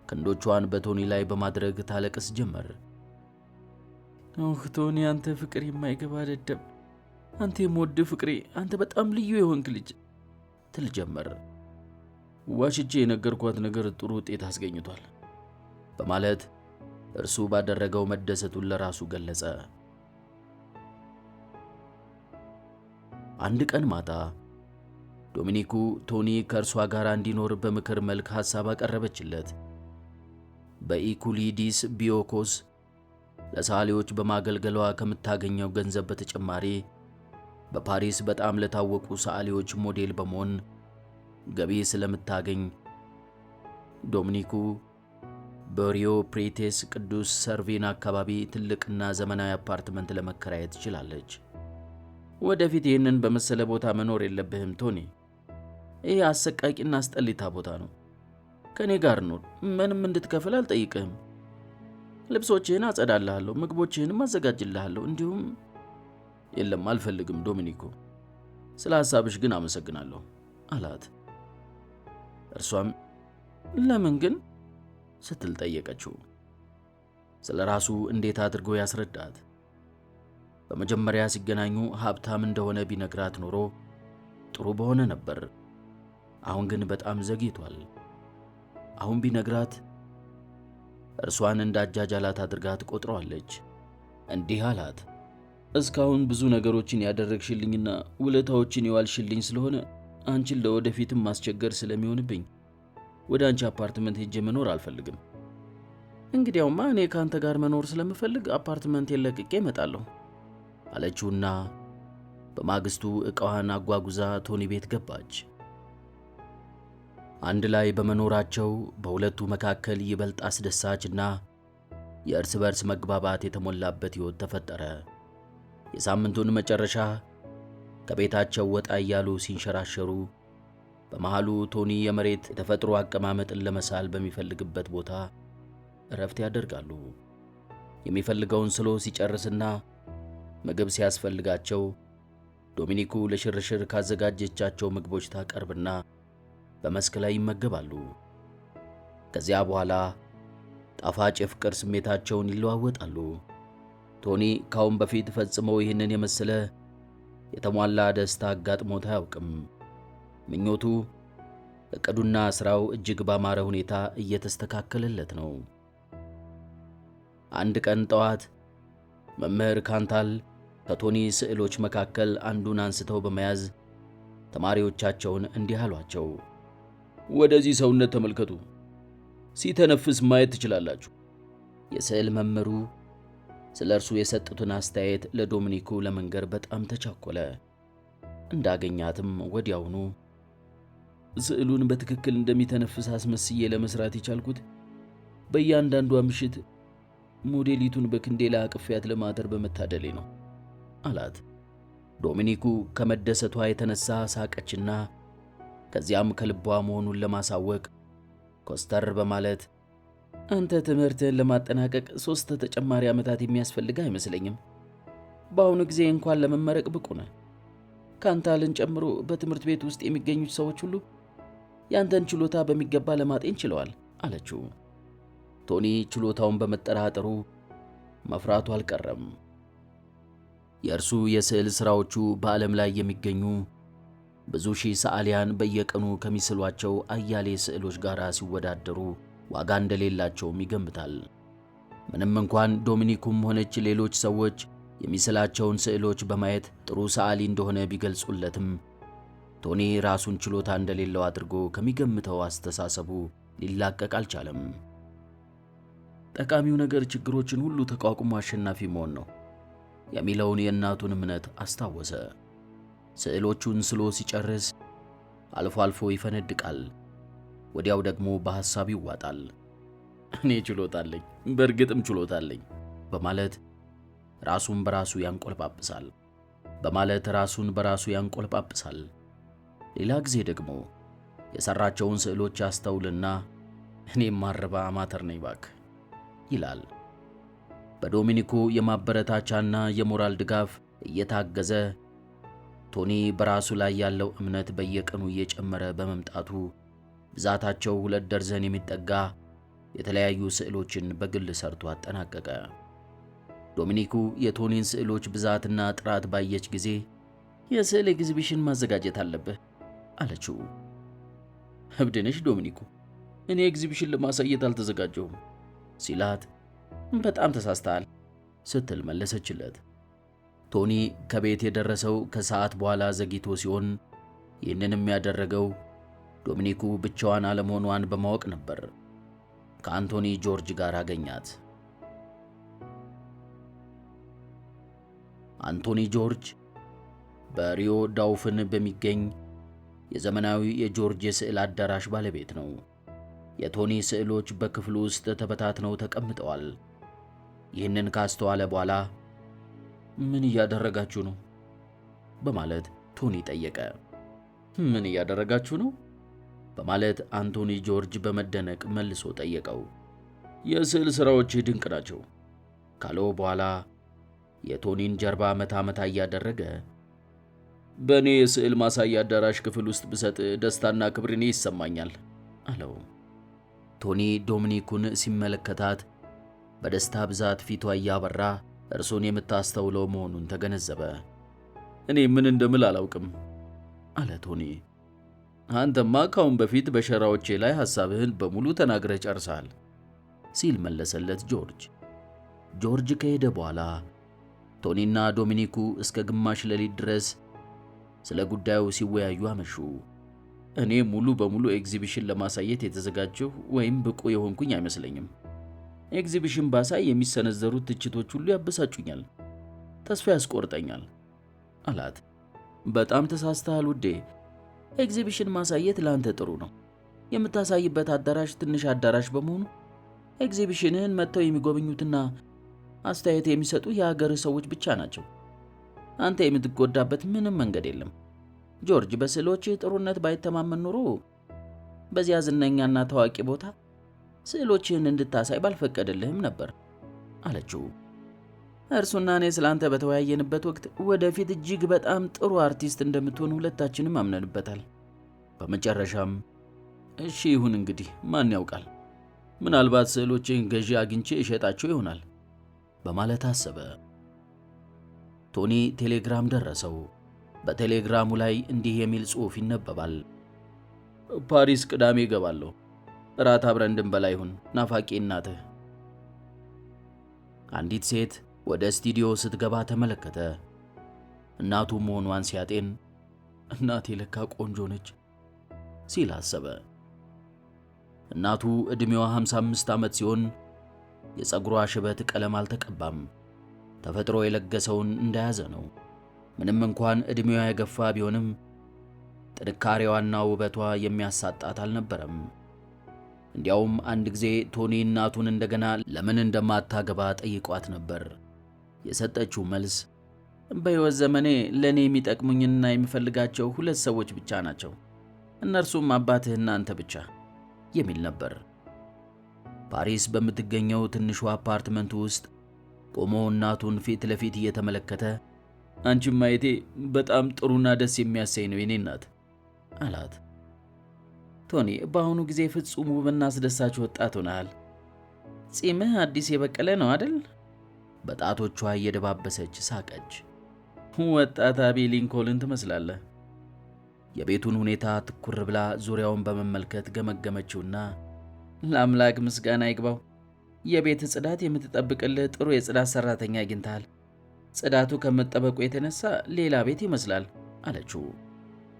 ክንዶቿን በቶኒ ላይ በማድረግ ታለቅስ ጀመር። ቶኒ፣ አንተ ፍቅር የማይገባ ደደብ፣ አንተ የምወድ ፍቅሬ፣ አንተ በጣም ልዩ የሆንክ ልጅ ትል ጀመር። ዋሽቼ የነገርኳት ነገር ጥሩ ውጤት አስገኝቷል በማለት እርሱ ባደረገው መደሰቱን ለራሱ ገለጸ። አንድ ቀን ማታ ዶሚኒኩ ቶኒ ከእርሷ ጋር እንዲኖር በምክር መልክ ሐሳብ አቀረበችለት። በኢኩሊዲስ ቢዮኮስ ለሳሌዎች በማገልገሏ ከምታገኘው ገንዘብ በተጨማሪ በፓሪስ በጣም ለታወቁ ሰዓሊዎች ሞዴል በመሆን ገቢ ስለምታገኝ ዶሚኒኩ በሪዮ ፕሬቴስ ቅዱስ ሰርቬን አካባቢ ትልቅና ዘመናዊ አፓርትመንት ለመከራየት ትችላለች። ወደፊት ይህንን በመሰለ ቦታ መኖር የለብህም ቶኒ። ይህ አሰቃቂና አስጠሊታ ቦታ ነው። ከእኔ ጋር ኑር። ምንም እንድትከፍል አልጠይቅህም። ልብሶችህን አጸዳልሃለሁ፣ ምግቦችህንም አዘጋጅልሃለሁ። እንዲሁም የለም፣ አልፈልግም ዶሚኒኮ፣ ስለ ሐሳብሽ ግን አመሰግናለሁ አላት። እርሷም ለምን ግን ስትል ጠየቀችው። ስለ ራሱ እንዴት አድርጎ ያስረዳት? በመጀመሪያ ሲገናኙ ሀብታም እንደሆነ ቢነግራት ኖሮ ጥሩ በሆነ ነበር። አሁን ግን በጣም ዘግይቷል። አሁን ቢነግራት እርሷን እንዳጃጃላት አድርጋ ትቆጥረዋለች። እንዲህ አላት፣ እስካሁን ብዙ ነገሮችን ያደረግሽልኝና ውለታዎችን የዋልሽልኝ ስለሆነ አንቺን ለወደፊትም ማስቸገር ስለሚሆንብኝ ወደ አንቺ አፓርትመንት ሄጄ መኖር አልፈልግም። እንግዲያውማ እኔ ከአንተ ጋር መኖር ስለምፈልግ አፓርትመንቴን ለቅቄ እመጣለሁ አለችውና በማግስቱ ዕቃዋን አጓጉዛ ቶኒ ቤት ገባች። አንድ ላይ በመኖራቸው በሁለቱ መካከል ይበልጥ አስደሳችና የእርስ በርስ መግባባት የተሞላበት ሕይወት ተፈጠረ። የሳምንቱን መጨረሻ ከቤታቸው ወጣ እያሉ ሲንሸራሸሩ በመሃሉ ቶኒ የመሬት የተፈጥሮ አቀማመጥን ለመሳል በሚፈልግበት ቦታ እረፍት ያደርጋሉ። የሚፈልገውን ስሎ ሲጨርስና ምግብ ሲያስፈልጋቸው ዶሚኒኩ ለሽርሽር ካዘጋጀቻቸው ምግቦች ታቀርብና በመስክ ላይ ይመገባሉ። ከዚያ በኋላ ጣፋጭ የፍቅር ስሜታቸውን ይለዋወጣሉ። ቶኒ ካሁን በፊት ፈጽመው ይህንን የመሰለ የተሟላ ደስታ አጋጥሞት አያውቅም። ምኞቱ፣ እቅዱና ሥራው እጅግ ባማረ ሁኔታ እየተስተካከለለት ነው። አንድ ቀን ጠዋት መምህር ካንታል ከቶኒ ስዕሎች መካከል አንዱን አንስተው በመያዝ ተማሪዎቻቸውን እንዲህ አሏቸው። ወደዚህ ሰውነት ተመልከቱ፣ ሲተነፍስ ማየት ትችላላችሁ። የስዕል መምህሩ ስለ እርሱ የሰጡትን አስተያየት ለዶሚኒኩ ለመንገር በጣም ተቻኮለ። እንዳገኛትም ወዲያውኑ ስዕሉን በትክክል እንደሚተነፍስ አስመስዬ ለመስራት የቻልኩት በእያንዳንዷ ምሽት ሞዴሊቱን በክንዴ ላይ አቅፌያት ለማደር በመታደሌ ነው አላት። ዶሚኒኩ ከመደሰቷ የተነሳ ሳቀችና ከዚያም ከልቧ መሆኑን ለማሳወቅ ኮስተር በማለት አንተ ትምህርትህን ለማጠናቀቅ 3 ተጨማሪ ዓመታት የሚያስፈልግ አይመስለኝም። በአሁኑ ጊዜ እንኳን ለመመረቅ ብቁ ነህ። ካንታልን ጨምሮ በትምህርት ቤት ውስጥ የሚገኙት ሰዎች ሁሉ ያንተን ችሎታ በሚገባ ለማጤን ችለዋል አለችው። ቶኒ ችሎታውን በመጠራጠሩ መፍራቱ አልቀረም። የእርሱ የስዕል ሥራዎቹ በዓለም ላይ የሚገኙ ብዙ ሺህ ሰዓሊያን በየቀኑ ከሚስሏቸው አያሌ ስዕሎች ጋር ሲወዳደሩ ዋጋ እንደሌላቸውም ይገምታል። ምንም እንኳን ዶሚኒኩም ሆነች ሌሎች ሰዎች የሚስላቸውን ስዕሎች በማየት ጥሩ ሰዓሊ እንደሆነ ቢገልጹለትም ቶኒ ራሱን ችሎታ እንደሌለው አድርጎ ከሚገምተው አስተሳሰቡ ሊላቀቅ አልቻለም። ጠቃሚው ነገር ችግሮችን ሁሉ ተቋቁሞ አሸናፊ መሆን ነው የሚለውን የእናቱን እምነት አስታወሰ። ስዕሎቹን ስሎ ሲጨርስ አልፎ አልፎ ይፈነድቃል፣ ወዲያው ደግሞ በሐሳብ ይዋጣል። እኔ ችሎታለኝ፣ በእርግጥም ችሎታለኝ በማለት ራሱን በራሱ ያንቆለጳጵሳል። ሌላ ጊዜ ደግሞ የሰራቸውን ስዕሎች ያስተውልና እኔም ማረባ አማተር ነኝ ባክ ይላል። በዶሚኒኩ የማበረታቻና የሞራል ድጋፍ እየታገዘ ቶኒ በራሱ ላይ ያለው እምነት በየቀኑ እየጨመረ በመምጣቱ ብዛታቸው 2 ደርዘን የሚጠጋ የተለያዩ ስዕሎችን በግል ሰርቶ አጠናቀቀ። ዶሚኒኩ የቶኒን ስዕሎች ብዛትና ጥራት ባየች ጊዜ የስዕል ኤግዚቢሽን ማዘጋጀት አለብህ አለችው። እብድ ነሽ ዶሚኒኩ፣ እኔ ኤግዚቢሽን ለማሳየት አልተዘጋጀሁም ሲላት በጣም ተሳስተሃል ስትል መለሰችለት። ቶኒ ከቤት የደረሰው ከሰዓት በኋላ ዘግይቶ ሲሆን ይህንንም ያደረገው ዶሚኒኩ ብቻዋን አለመሆኗን በማወቅ ነበር። ከአንቶኒ ጆርጅ ጋር አገኛት። አንቶኒ ጆርጅ በሪዮ ዳውፍን በሚገኝ የዘመናዊ የጆርጅ የስዕል አዳራሽ ባለቤት ነው። የቶኒ ስዕሎች በክፍሉ ውስጥ ተበታትነው ተቀምጠዋል። ይህንን ካስተዋለ በኋላ ምን እያደረጋችሁ ነው በማለት ቶኒ ጠየቀ። ምን እያደረጋችሁ ነው በማለት አንቶኒ ጆርጅ በመደነቅ መልሶ ጠየቀው። የስዕል ሥራዎች ድንቅ ናቸው ካለው በኋላ የቶኒን ጀርባ መታ እያደረገ በእኔ የስዕል ማሳያ አዳራሽ ክፍል ውስጥ ብሰጥ ደስታና ክብር እኔ ይሰማኛል አለው። ቶኒ ዶሚኒኩን ሲመለከታት በደስታ ብዛት ፊቷ እያበራ እርሱን የምታስተውለው መሆኑን ተገነዘበ። እኔ ምን እንደምል አላውቅም አለ ቶኒ። አንተማ ካሁን በፊት በሸራዎቼ ላይ ሐሳብህን በሙሉ ተናግረህ ጨርሰሃል ሲል መለሰለት ጆርጅ። ጆርጅ ከሄደ በኋላ ቶኒና ዶሚኒኩ እስከ ግማሽ ሌሊት ድረስ ስለ ጉዳዩ ሲወያዩ አመሹ። እኔ ሙሉ በሙሉ ኤግዚቢሽን ለማሳየት የተዘጋጀሁ ወይም ብቁ የሆንኩኝ አይመስለኝም። ኤግዚቢሽን ባሳይ የሚሰነዘሩት ትችቶች ሁሉ ያበሳጩኛል፣ ተስፋ ያስቆርጠኛል አላት። በጣም ተሳስተሃል ውዴ። ኤግዚቢሽን ማሳየት ለአንተ ጥሩ ነው። የምታሳይበት አዳራሽ ትንሽ አዳራሽ በመሆኑ ኤግዚቢሽንህን መጥተው የሚጎበኙትና አስተያየት የሚሰጡ የሀገር ሰዎች ብቻ ናቸው። አንተ የምትጎዳበት ምንም መንገድ የለም። ጆርጅ በስዕሎችህ ጥሩነት ባይተማመን ኖሮ በዚያ ዝነኛና ታዋቂ ቦታ ስዕሎችህን እንድታሳይ ባልፈቀደልህም ነበር አለችው። እርሱና እኔ ስላንተ በተወያየንበት ወቅት ወደፊት እጅግ በጣም ጥሩ አርቲስት እንደምትሆን ሁለታችንም አምነንበታል። በመጨረሻም እሺ ይሁን እንግዲህ ማን ያውቃል፣ ምናልባት ስዕሎችህን ገዢ አግኝቼ እሸጣቸው ይሆናል በማለት አሰበ። ቶኒ ቴሌግራም ደረሰው። በቴሌግራሙ ላይ እንዲህ የሚል ጽሑፍ ይነበባል። ፓሪስ ቅዳሜ እገባለሁ። እራት አብረን እንድንበላ ይሁን፣ ናፋቂ እናትህ። አንዲት ሴት ወደ ስቱዲዮ ስትገባ ተመለከተ። እናቱ መሆኗን ሲያጤን እናቴ ለካ ቆንጆ ነች ሲል አሰበ። እናቱ ዕድሜዋ 55 ዓመት ሲሆን የፀጉሯ ሽበት ቀለም አልተቀባም። ተፈጥሮ የለገሰውን እንደያዘ ነው። ምንም እንኳን ዕድሜዋ የገፋ ቢሆንም ጥንካሬዋና ውበቷ የሚያሳጣት አልነበረም። እንዲያውም አንድ ጊዜ ቶኒ እናቱን እንደገና ለምን እንደማታገባ ጠይቋት ነበር። የሰጠችው መልስ በሕይወት ዘመኔ ለእኔ የሚጠቅሙኝና የሚፈልጋቸው 2 ሰዎች ብቻ ናቸው፣ እነርሱም አባትህና አንተ ብቻ የሚል ነበር። ፓሪስ በምትገኘው ትንሿ አፓርትመንቱ ውስጥ ቆሞ እናቱን ፊት ለፊት እየተመለከተ አንቺም ማየቴ በጣም ጥሩና ደስ የሚያሰኝ ነው የኔ እናት አላት። ቶኒ በአሁኑ ጊዜ ፍጹም ውብና አስደሳች ወጣት ሆነሃል። ጺምህ አዲስ የበቀለ ነው አይደል? በጣቶቿ እየደባበሰች ሳቀች። ወጣት አቤ ሊንኮልን ትመስላለህ። የቤቱን ሁኔታ ትኩር ብላ ዙሪያውን በመመልከት ገመገመችውና ለአምላክ ምስጋና ይግባው፣ የቤት ጽዳት የምትጠብቅልህ ጥሩ የጽዳት ሰራተኛ አግኝተሃል። ጽዳቱ ከመጠበቁ የተነሳ ሌላ ቤት ይመስላል አለችው።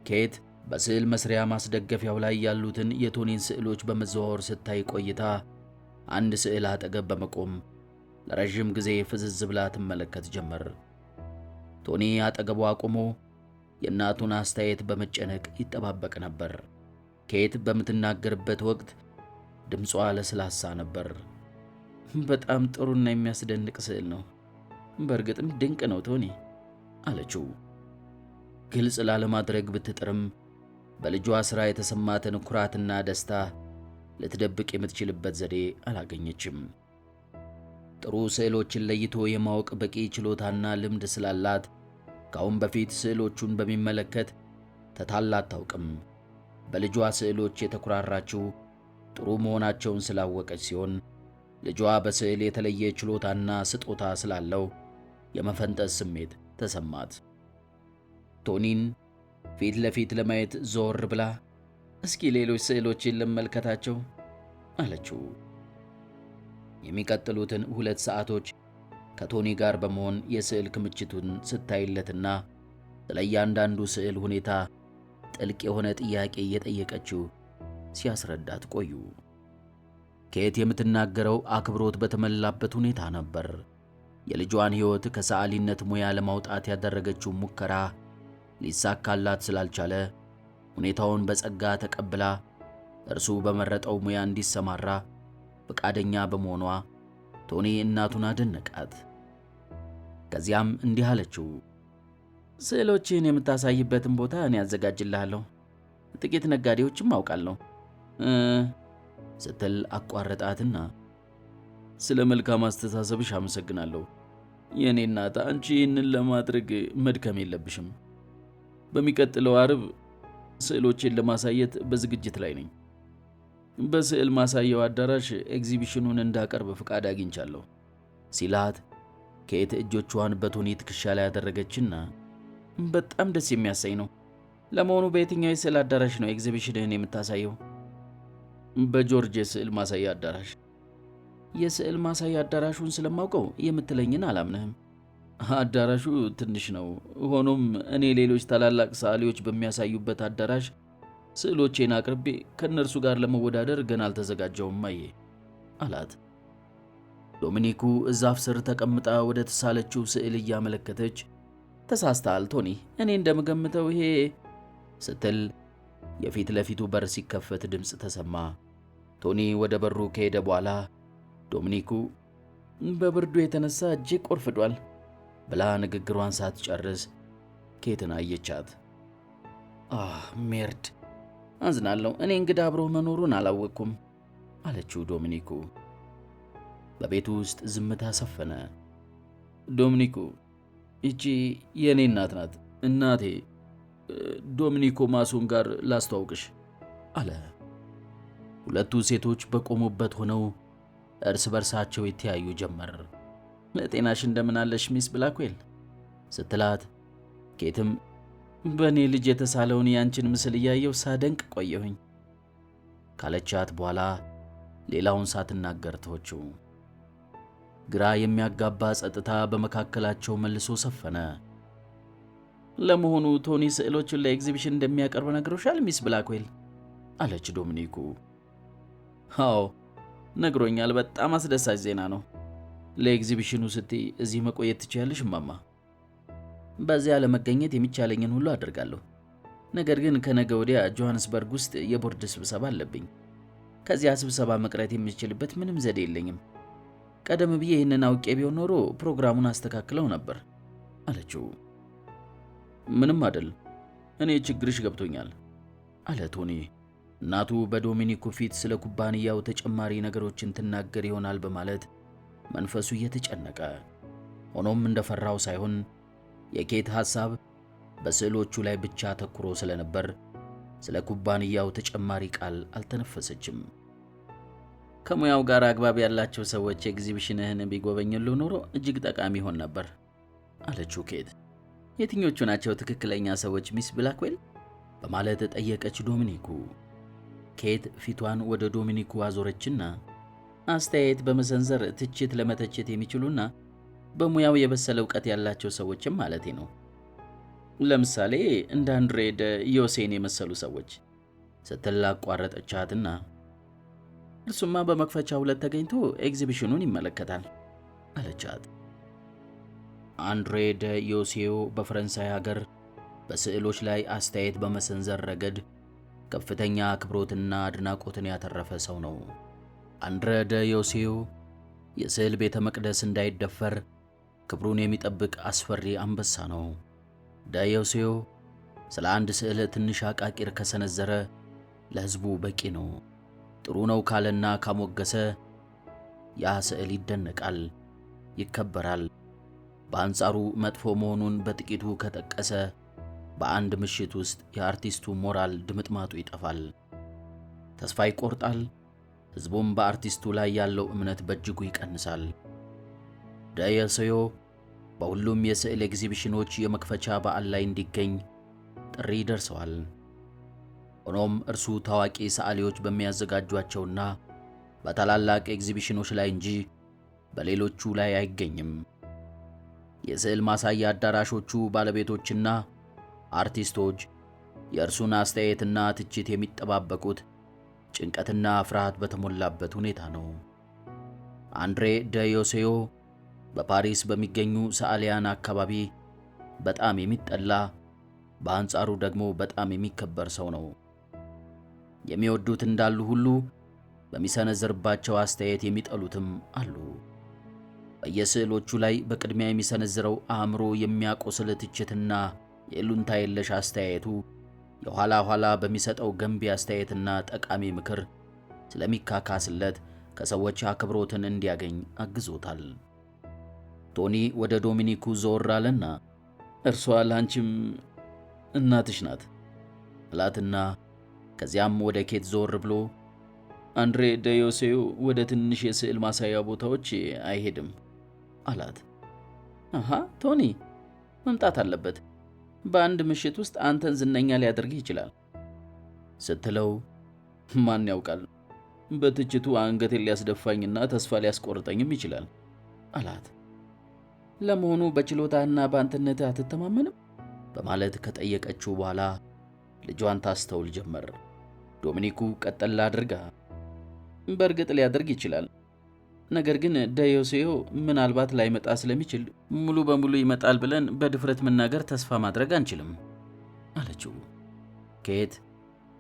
ኬት በስዕል መስሪያ ማስደገፊያው ላይ ያሉትን የቶኒን ስዕሎች በመዘዋወር ስታይ ቆይታ አንድ ስዕል አጠገብ በመቆም ለረዥም ጊዜ ፍዝዝ ብላ ትመለከት ጀመር። ቶኒ አጠገቧ ቆሞ የእናቱን አስተያየት በመጨነቅ ይጠባበቅ ነበር። ኬት በምትናገርበት ወቅት ድምጿ ለስላሳ ነበር። በጣም ጥሩና የሚያስደንቅ ስዕል ነው። በእርግጥም ድንቅ ነው ቶኒ አለችው። ግልጽ ላለማድረግ ብትጥርም በልጇ ሥራ የተሰማትን ኩራትና ደስታ ልትደብቅ የምትችልበት ዘዴ አላገኘችም። ጥሩ ስዕሎችን ለይቶ የማወቅ በቂ ችሎታና ልምድ ስላላት ከአሁን በፊት ስዕሎቹን በሚመለከት ተታላ አታውቅም። በልጇ ስዕሎች የተኩራራችው ጥሩ መሆናቸውን ስላወቀች ሲሆን ልጇ በስዕል የተለየ ችሎታና ስጦታ ስላለው የመፈንጠዝ ስሜት ተሰማት። ቶኒን ፊት ለፊት ለማየት ዞር ብላ እስኪ ሌሎች ስዕሎችን ልመልከታቸው አለችው። የሚቀጥሉትን 2 ሰዓቶች ከቶኒ ጋር በመሆን የስዕል ክምችቱን ስታይለትና ስለ እያንዳንዱ ስዕል ሁኔታ ጥልቅ የሆነ ጥያቄ እየጠየቀችው ሲያስረዳት ቆዩ። ኬት የምትናገረው አክብሮት በተሞላበት ሁኔታ ነበር። የልጇን ሕይወት ከሰዓሊነት ሙያ ለማውጣት ያደረገችው ሙከራ ሊሳካላት ስላልቻለ ሁኔታውን በጸጋ ተቀብላ እርሱ በመረጠው ሙያ እንዲሰማራ ፈቃደኛ በመሆኗ ቶኒ እናቱን አደነቃት። ከዚያም እንዲህ አለችው፣ ስዕሎችን የምታሳይበትን ቦታ እኔ አዘጋጅልሃለሁ። ጥቂት ነጋዴዎችም አውቃለሁ ስትል አቋረጣትና ስለ መልካም አስተሳሰብሽ አመሰግናለሁ። የእኔ እናት፣ አንቺ ይህንን ለማድረግ መድከም የለብሽም። በሚቀጥለው አርብ ስዕሎችን ለማሳየት በዝግጅት ላይ ነኝ። በስዕል ማሳያው አዳራሽ ኤግዚቢሽኑን እንዳቀርብ ፍቃድ አግኝቻለሁ ሲላት ኬት እጆቿን በቶኒ ትከሻ ላይ ያደረገችና በጣም ደስ የሚያሰኝ ነው። ለመሆኑ በየትኛው የስዕል አዳራሽ ነው ኤግዚቢሽንህን የምታሳየው? በጆርጅ የስዕል ማሳያ አዳራሽ። የስዕል ማሳያ አዳራሹን ስለማውቀው የምትለኝን አላምንህም። አዳራሹ ትንሽ ነው። ሆኖም እኔ ሌሎች ታላላቅ ሰዓሊዎች በሚያሳዩበት አዳራሽ ስዕሎቼን አቅርቤ ከእነርሱ ጋር ለመወዳደር ገና አልተዘጋጀውም ማዬ አላት። ዶሚኒኩ እዛፍ ስር ተቀምጣ ወደ ተሳለችው ስዕል እያመለከተች ተሳስተሃል ቶኒ፣ እኔ እንደምገምተው ይሄ ስትል የፊት ለፊቱ በር ሲከፈት ድምፅ ተሰማ። ቶኒ ወደ በሩ ከሄደ በኋላ ዶሚኒኩ በብርዱ የተነሳ እጄ ቆርፍዷል ብላ ንግግሯን ሳትጨርስ ኬትን አየቻት። ሜርድ፣ አዝናለሁ፣ እኔ እንግዳ አብሮ መኖሩን አላወቅኩም አለችው ዶሚኒኩ። በቤቱ ውስጥ ዝምታ ሰፈነ። ዶሚኒኩ፣ ይቺ የእኔ እናት ናት። እናቴ ዶሚኒኮ ማሱን ጋር ላስተዋውቅሽ አለ። ሁለቱ ሴቶች በቆሙበት ሆነው እርስ በርሳቸው ይተያዩ ጀመር። ለጤናሽ እንደምን አለሽ ሚስ ብላክዌል ስትላት ኬትም በእኔ ልጅ የተሳለውን ያንቺን ምስል እያየው ሳደንቅ ቆየሁኝ ካለቻት በኋላ ሌላውን ሳትናገር ተወችው። ግራ የሚያጋባ ጸጥታ በመካከላቸው መልሶ ሰፈነ። ለመሆኑ ቶኒ ስዕሎቹን ለኤግዚቢሽን እንደሚያቀርብ ነግሮሻል ሚስ ብላክዌል አለች ዶሚኒኩ። አዎ ነግሮኛል። በጣም አስደሳች ዜና ነው። ለኤግዚቢሽኑ ስትይ እዚህ መቆየት ትችያለሽ እማማ። በዚያ ለመገኘት የሚቻለኝን ሁሉ አደርጋለሁ። ነገር ግን ከነገ ወዲያ ጆሃንስበርግ ውስጥ የቦርድ ስብሰባ አለብኝ። ከዚያ ስብሰባ መቅረት የሚችልበት ምንም ዘዴ የለኝም። ቀደም ብዬ ይህንን አውቄ ቢሆን ኖሮ ፕሮግራሙን አስተካክለው ነበር አለችው። ምንም አይደል፣ እኔ ችግርሽ ገብቶኛል አለ ቶኒ። እናቱ በዶሚኒኩ ፊት ስለ ኩባንያው ተጨማሪ ነገሮችን ትናገር ይሆናል በማለት መንፈሱ እየተጨነቀ፣ ሆኖም እንደፈራው ሳይሆን የኬት ሐሳብ በስዕሎቹ ላይ ብቻ ተኩሮ ስለነበር ስለ ኩባንያው ተጨማሪ ቃል አልተነፈሰችም። ከሙያው ጋር አግባብ ያላቸው ሰዎች ኤግዚቢሽንህን ቢጎበኙልህ ኖሮ እጅግ ጠቃሚ ይሆን ነበር አለችው ኬት። የትኞቹ ናቸው ትክክለኛ ሰዎች ሚስ ብላክዌል በማለት ጠየቀች ዶሚኒኩ። ኬት ፊቷን ወደ ዶሚኒኩ አዞረችና አስተያየት በመሰንዘር ትችት ለመተቸት የሚችሉና በሙያው የበሰለ እውቀት ያላቸው ሰዎችም ማለቴ ነው። ለምሳሌ እንደ አንድሬ ደ ዮሴን የመሰሉ ሰዎች ስትል አቋረጠቻትና እርሱማ በመክፈቻው ዕለት ተገኝቶ ኤግዚቢሽኑን ይመለከታል አለቻት። አንድሬ ደ ዮሴዮ በፈረንሳይ ሀገር በስዕሎች ላይ አስተያየት በመሰንዘር ረገድ ከፍተኛ አክብሮትና አድናቆትን ያተረፈ ሰው ነው። አንድሬ ደ ዮሴዮ የስዕል ቤተ መቅደስ እንዳይደፈር ክብሩን የሚጠብቅ አስፈሪ አንበሳ ነው። ደ ዮሴዮ ስለ አንድ ስዕል ትንሽ አቃቂር ከሰነዘረ ለሕዝቡ በቂ ነው። ጥሩ ነው ካለና ካሞገሰ ያ ስዕል ይደነቃል፣ ይከበራል። በአንጻሩ መጥፎ መሆኑን በጥቂቱ ከጠቀሰ በአንድ ምሽት ውስጥ የአርቲስቱ ሞራል ድምጥማጡ ይጠፋል፣ ተስፋ ይቆርጣል። ሕዝቡም በአርቲስቱ ላይ ያለው እምነት በእጅጉ ይቀንሳል። ደ ዮሴዮ በሁሉም የስዕል ኤግዚቢሽኖች የመክፈቻ በዓል ላይ እንዲገኝ ጥሪ ደርሰዋል። ሆኖም እርሱ ታዋቂ ሰዓሊዎች በሚያዘጋጇቸውና በታላላቅ ኤግዚቢሽኖች ላይ እንጂ በሌሎቹ ላይ አይገኝም። የስዕል ማሳያ አዳራሾቹ ባለቤቶችና አርቲስቶች የእርሱን አስተያየትና ትችት የሚጠባበቁት ጭንቀትና ፍርሃት በተሞላበት ሁኔታ ነው። አንድሬ ደ ዮሴዮ በፓሪስ በሚገኙ ሰዓሊያን አካባቢ በጣም የሚጠላ፣ በአንጻሩ ደግሞ በጣም የሚከበር ሰው ነው። የሚወዱት እንዳሉ ሁሉ በሚሰነዝርባቸው አስተያየት የሚጠሉትም አሉ። በየስዕሎቹ ላይ በቅድሚያ የሚሰነዝረው አእምሮ የሚያቆስል ትችትና የሉንታ የለሽ አስተያየቱ የኋላ ኋላ በሚሰጠው ገንቢ አስተያየትና ጠቃሚ ምክር ስለሚካካስለት ከሰዎች አክብሮትን እንዲያገኝ አግዞታል። ቶኒ ወደ ዶሚኒኩ ዞር አለና እርሷ ላንቺም እናትሽ ናት አላትና ከዚያም ወደ ኬት ዞር ብሎ አንድሬ ደ ዮሴዮ ወደ ትንሽ የስዕል ማሳያ ቦታዎች አይሄድም አላት። አሃ ቶኒ መምጣት አለበት፣ በአንድ ምሽት ውስጥ አንተን ዝነኛ ሊያደርግህ ይችላል ስትለው ማን ያውቃል፣ በትችቱ አንገቴን ሊያስደፋኝና ተስፋ ሊያስቆርጠኝም ይችላል አላት። ለመሆኑ በችሎታና በአንተነትህ አትተማመንም? በማለት ከጠየቀችው በኋላ ልጇን ታስተውል ጀመር። ዶሚኒኩ ቀጠል አድርጋ በእርግጥ ሊያደርግ ይችላል፣ ነገር ግን ደ ዮሴዮ ምናልባት ላይመጣ ስለሚችል ሙሉ በሙሉ ይመጣል ብለን በድፍረት መናገር ተስፋ ማድረግ አንችልም አለችው። ኬት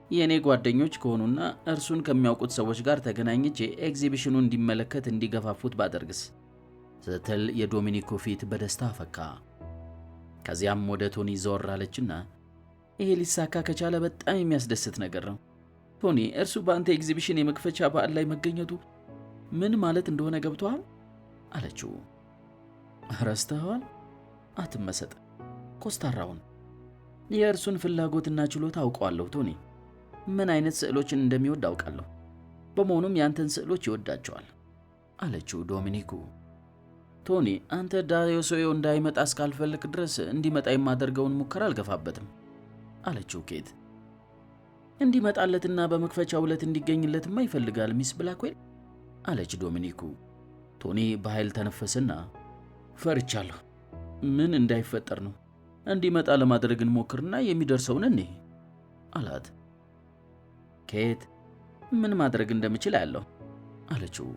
የእኔ ጓደኞች ከሆኑና እርሱን ከሚያውቁት ሰዎች ጋር ተገናኝቼ ኤግዚቢሽኑን እንዲመለከት እንዲገፋፉት ባደርግስ ስትል የዶሚኒኩ ፊት በደስታ ፈካ። ከዚያም ወደ ቶኒ ዞር አለችና ይሄ ሊሳካ ከቻለ በጣም የሚያስደስት ነገር ነው ቶኒ። እርሱ በአንተ ኤግዚቢሽን የመክፈቻ በዓል ላይ መገኘቱ ምን ማለት እንደሆነ ገብቶሃል አለችው። ረስተኸዋል? አትመሰጥ። ኮስታራውን የእርሱን ፍላጎትና ችሎታ አውቀዋለሁ ቶኒ። ምን አይነት ስዕሎችን እንደሚወድ አውቃለሁ። በመሆኑም ያንተን ስዕሎች ይወዳቸዋል አለችው ዶሚኒኩ። ቶኒ አንተ ደ ዮሴዮ እንዳይመጣ እስካልፈልክ ድረስ እንዲመጣ የማደርገውን ሙከራ አልገፋበትም አለችው ኬት። እንዲመጣለትና በመክፈቻው ዕለት እንዲገኝለትማ ይፈልጋል ሚስ ብላክዌል አለች ዶሚኒኩ። ቶኒ በኃይል ተነፈሰና ፈርቻለሁ፣ ምን እንዳይፈጠር ነው። እንዲመጣ ለማድረግ እንሞክርና የሚደርሰውን እኔ አላት። ኬት ምን ማድረግ እንደምችል አያለሁ አለችው።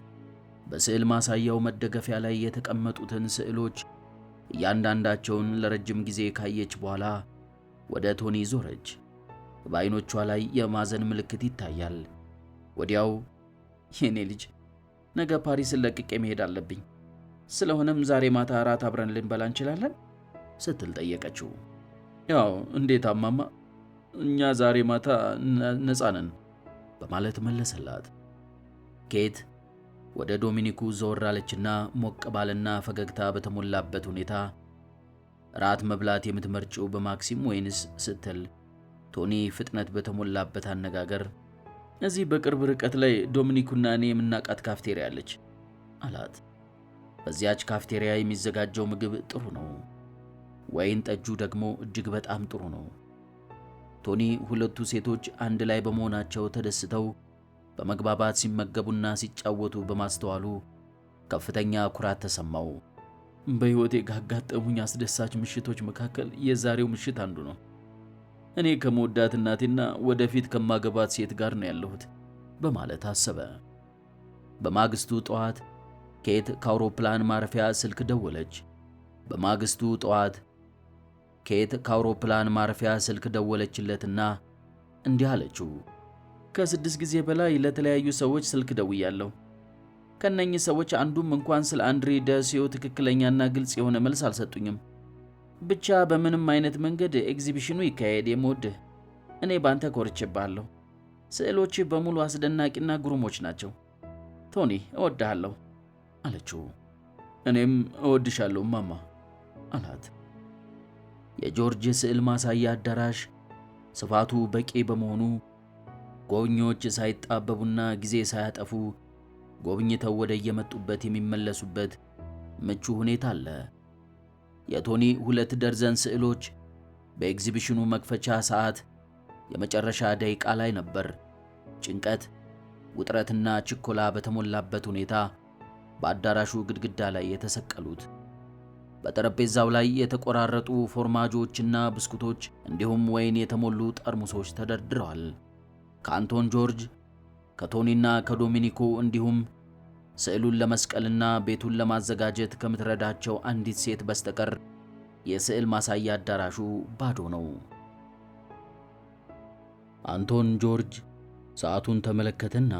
በስዕል ማሳያው መደገፊያ ላይ የተቀመጡትን ስዕሎች እያንዳንዳቸውን ለረጅም ጊዜ ካየች በኋላ ወደ ቶኒ ዞረች። በዓይኖቿ ላይ የማዘን ምልክት ይታያል። ወዲያው የኔ ልጅ ነገ ፓሪስን ለቅቄ መሄድ አለብኝ፣ ስለሆነም ዛሬ ማታ እራት አብረን ልንበላ እንችላለን ስትል ጠየቀችው። ያው እንዴት አማማ፣ እኛ ዛሬ ማታ ነፃ ነን በማለት መለሰላት። ኬት ወደ ዶሚኒኩ ዞር አለችና ሞቅ ባለና ፈገግታ በተሞላበት ሁኔታ ራት መብላት የምትመርጪው በማክሲም ወይንስ ስትል ቶኒ ፍጥነት በተሞላበት አነጋገር እዚህ በቅርብ ርቀት ላይ ዶሚኒኩና እኔ የምናቃት ካፍቴሪያ አለች አላት። በዚያች ካፍቴሪያ የሚዘጋጀው ምግብ ጥሩ ነው፣ ወይን ጠጁ ደግሞ እጅግ በጣም ጥሩ ነው። ቶኒ ሁለቱ ሴቶች አንድ ላይ በመሆናቸው ተደስተው በመግባባት ሲመገቡና ሲጫወቱ በማስተዋሉ ከፍተኛ ኩራት ተሰማው። በሕይወቴ ካጋጠሙኝ አስደሳች ምሽቶች መካከል የዛሬው ምሽት አንዱ ነው። እኔ ከመወዳት እናቴና ወደፊት ከማገባት ሴት ጋር ነው ያለሁት በማለት አሰበ። በማግስቱ ጠዋት ኬት ከአውሮፕላን ማረፊያ ስልክ ደወለች። ደወለችለትና እንዲህ አለችው። ከ6 ጊዜ በላይ ለተለያዩ ሰዎች ስልክ ደውያለሁ። ከነኚህ ሰዎች አንዱም እንኳን ስለ አንድሬ ደሲዮ ትክክለኛና ግልጽ የሆነ መልስ አልሰጡኝም። ብቻ በምንም አይነት መንገድ ኤግዚቢሽኑ ይካሄድ የምወድህ። እኔ ባንተ ኮርቼብሃለሁ። ስዕሎችህ በሙሉ አስደናቂና ግሩሞች ናቸው። ቶኒ እወድሃለሁ አለችው። እኔም እወድሻለሁ ማማ አላት። የጆርጅ ስዕል ማሳያ አዳራሽ ስፋቱ በቂ በመሆኑ ጎብኚዎች ሳይጣበቡና ጊዜ ሳያጠፉ ጎብኝተው ወደ የመጡበት የሚመለሱበት ምቹ ሁኔታ አለ። የቶኒ 2 ደርዘን ስዕሎች በኤግዚቢሽኑ መክፈቻ ሰዓት የመጨረሻ ደቂቃ ላይ ነበር ጭንቀት፣ ውጥረትና ችኮላ በተሞላበት ሁኔታ በአዳራሹ ግድግዳ ላይ የተሰቀሉት። በጠረጴዛው ላይ የተቆራረጡ ፎርማጆችና ብስኩቶች እንዲሁም ወይን የተሞሉ ጠርሙሶች ተደርድረዋል። ከአንቶን ጆርጅ፣ ከቶኒና ከዶሚኒኮ እንዲሁም ስዕሉን ለመስቀልና ቤቱን ለማዘጋጀት ከምትረዳቸው አንዲት ሴት በስተቀር የስዕል ማሳያ አዳራሹ ባዶ ነው። አንቶን ጆርጅ ሰዓቱን ተመለከተና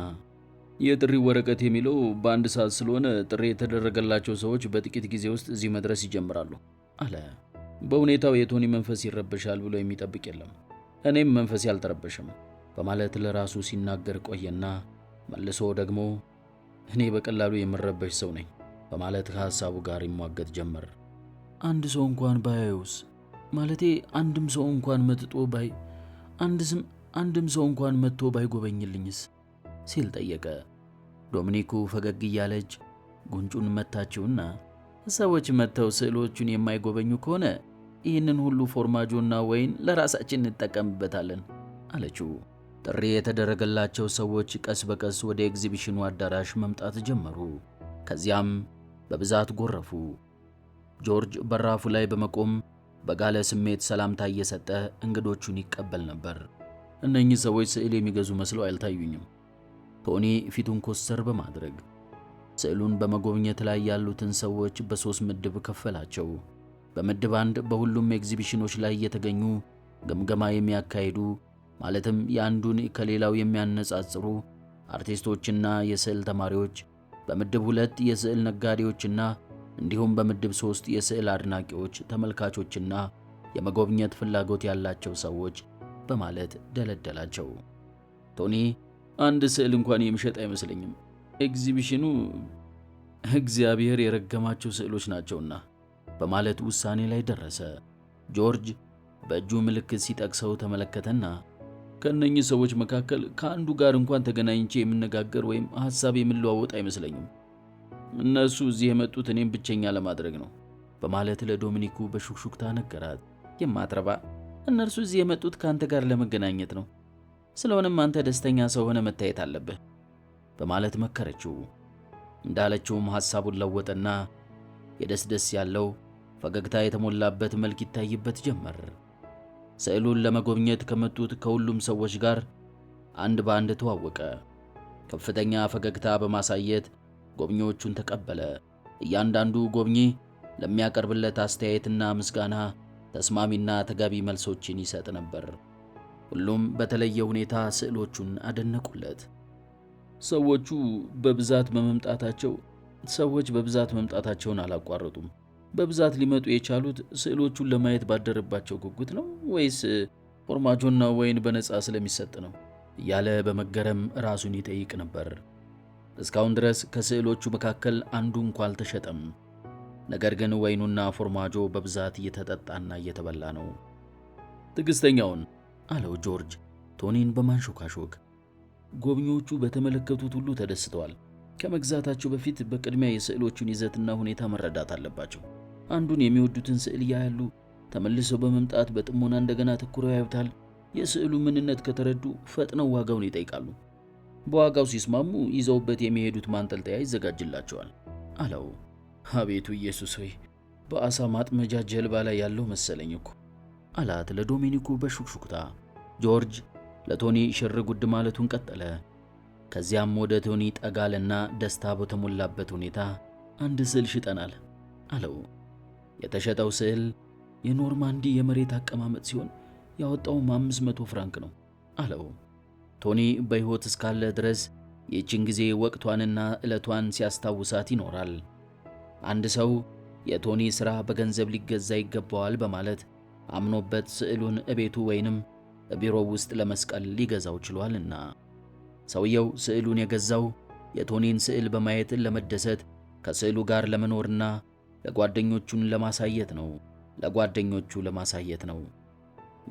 የጥሪው ወረቀት የሚለው በ1 ሰዓት ስለሆነ ጥሪ የተደረገላቸው ሰዎች በጥቂት ጊዜ ውስጥ እዚህ መድረስ ይጀምራሉ አለ። በሁኔታው የቶኒ መንፈስ ይረበሻል ብሎ የሚጠብቅ የለም። እኔም መንፈስ ያልተረበሸም በማለት ለራሱ ሲናገር ቆየና መልሶ ደግሞ እኔ በቀላሉ የምረበሽ ሰው ነኝ በማለት ከሐሳቡ ጋር ይሟገት ጀመር። አንድ ሰው እንኳን ባያዩስ ማለቴ አንድም ሰው እንኳን መጥቶ ባይጎበኝልኝስ ሲል ጠየቀ። ዶሚኒኩ ፈገግ እያለች ጉንጩን መታችውና ሰዎች መጥተው ስዕሎቹን የማይጎበኙ ከሆነ ይህንን ሁሉ ፎርማጆና ወይን ለራሳችን እንጠቀምበታለን አለችው። ጥሪ የተደረገላቸው ሰዎች ቀስ በቀስ ወደ ኤግዚቢሽኑ አዳራሽ መምጣት ጀመሩ። ከዚያም በብዛት ጎረፉ። ጆርጅ በራፉ ላይ በመቆም በጋለ ስሜት ሰላምታ እየሰጠ እንግዶቹን ይቀበል ነበር። እነኚህ ሰዎች ስዕል የሚገዙ መስለው አልታዩኝም። ቶኒ ፊቱን ኮስተር በማድረግ ስዕሉን በመጎብኘት ላይ ያሉትን ሰዎች በ3 ምድብ ከፈላቸው። በምድብ 1 በሁሉም ኤግዚቢሽኖች ላይ የተገኙ ግምገማ የሚያካሂዱ ማለትም የአንዱን ከሌላው የሚያነጻጽሩ አርቲስቶችና የስዕል ተማሪዎች፣ በምድብ 2 የስዕል ነጋዴዎችና እንዲሁም በምድብ 3 የስዕል አድናቂዎች፣ ተመልካቾችና የመጎብኘት ፍላጎት ያላቸው ሰዎች በማለት ደለደላቸው። ቶኒ አንድ ስዕል እንኳን የሚሸጥ አይመስለኝም። ኤግዚቢሽኑ እግዚአብሔር የረገማቸው ስዕሎች ናቸውና በማለት ውሳኔ ላይ ደረሰ። ጆርጅ በእጁ ምልክት ሲጠቅሰው ተመለከተና ከእነኚህ ሰዎች መካከል ከአንዱ ጋር እንኳን ተገናኝቼ የምነጋገር ወይም ሐሳብ የምለዋወጥ አይመስለኝም። እነሱ እዚህ የመጡት እኔም ብቸኛ ለማድረግ ነው በማለት ለዶሚኒኩ በሹክሹክታ ነገራት። የማትረባ እነርሱ እዚህ የመጡት ከአንተ ጋር ለመገናኘት ነው። ስለሆነም አንተ ደስተኛ ሰው ሆነ መታየት አለብህ በማለት መከረችው። እንዳለችውም ሐሳቡን ለወጠና የደስደስ ያለው ፈገግታ የተሞላበት መልክ ይታይበት ጀመር። ስዕሉን ለመጎብኘት ከመጡት ከሁሉም ሰዎች ጋር አንድ በአንድ ተዋወቀ። ከፍተኛ ፈገግታ በማሳየት ጎብኚዎቹን ተቀበለ። እያንዳንዱ ጎብኚ ለሚያቀርብለት አስተያየትና ምስጋና ተስማሚና ተገቢ መልሶችን ይሰጥ ነበር። ሁሉም በተለየ ሁኔታ ስዕሎቹን አደነቁለት። ሰዎች በብዛት መምጣታቸውን አላቋረጡም። በብዛት ሊመጡ የቻሉት ስዕሎቹን ለማየት ባደረባቸው ጉጉት ነው ወይስ ፎርማጆና ወይን በነፃ ስለሚሰጥ ነው እያለ በመገረም ራሱን ይጠይቅ ነበር። እስካሁን ድረስ ከስዕሎቹ መካከል አንዱ እንኳን አልተሸጠም። ነገር ግን ወይኑና ፎርማጆ በብዛት እየተጠጣና እየተበላ ነው። ትዕግስተኛውን አለው ጆርጅ ቶኒን በማንሾካሾክ። ጎብኚዎቹ በተመለከቱት ሁሉ ተደስተዋል። ከመግዛታቸው በፊት በቅድሚያ የስዕሎቹን ይዘትና ሁኔታ መረዳት አለባቸው። አንዱን የሚወዱትን ስዕል ያያሉ፣ ተመልሰው በመምጣት በጥሞና እንደገና ተኩረው ያዩታል። የስዕሉ ምንነት ከተረዱ ፈጥነው ዋጋውን ይጠይቃሉ። በዋጋው ሲስማሙ ይዘውበት የሚሄዱት ማንጠልጠያ ይዘጋጅላቸዋል አለው። አቤቱ ኢየሱስ ሆይ፣ በአሳ ማጥመጃ ጀልባ ላይ ያለው መሰለኝ እኮ አላት ለዶሚኒኩ በሹክሹክታ። ጆርጅ ለቶኒ ሽር ጉድ ማለቱን ቀጠለ። ከዚያም ወደ ቶኒ ጠጋልና ደስታ በተሞላበት ሁኔታ አንድ ስዕል ሽጠናል አለው። የተሸጠው ስዕል የኖርማንዲ የመሬት አቀማመጥ ሲሆን ያወጣውም 500 ፍራንክ ነው አለው። ቶኒ በሕይወት እስካለ ድረስ ይህችን ጊዜ ወቅቷንና ዕለቷን ሲያስታውሳት ይኖራል። አንድ ሰው የቶኒ ሥራ በገንዘብ ሊገዛ ይገባዋል በማለት አምኖበት ስዕሉን እቤቱ ወይንም ቢሮው ውስጥ ለመስቀል ሊገዛው ችሏልና። ሰውየው ስዕሉን የገዛው የቶኒን ስዕል በማየት ለመደሰት፣ ከስዕሉ ጋር ለመኖርና ለጓደኞቹን ለማሳየት ነው።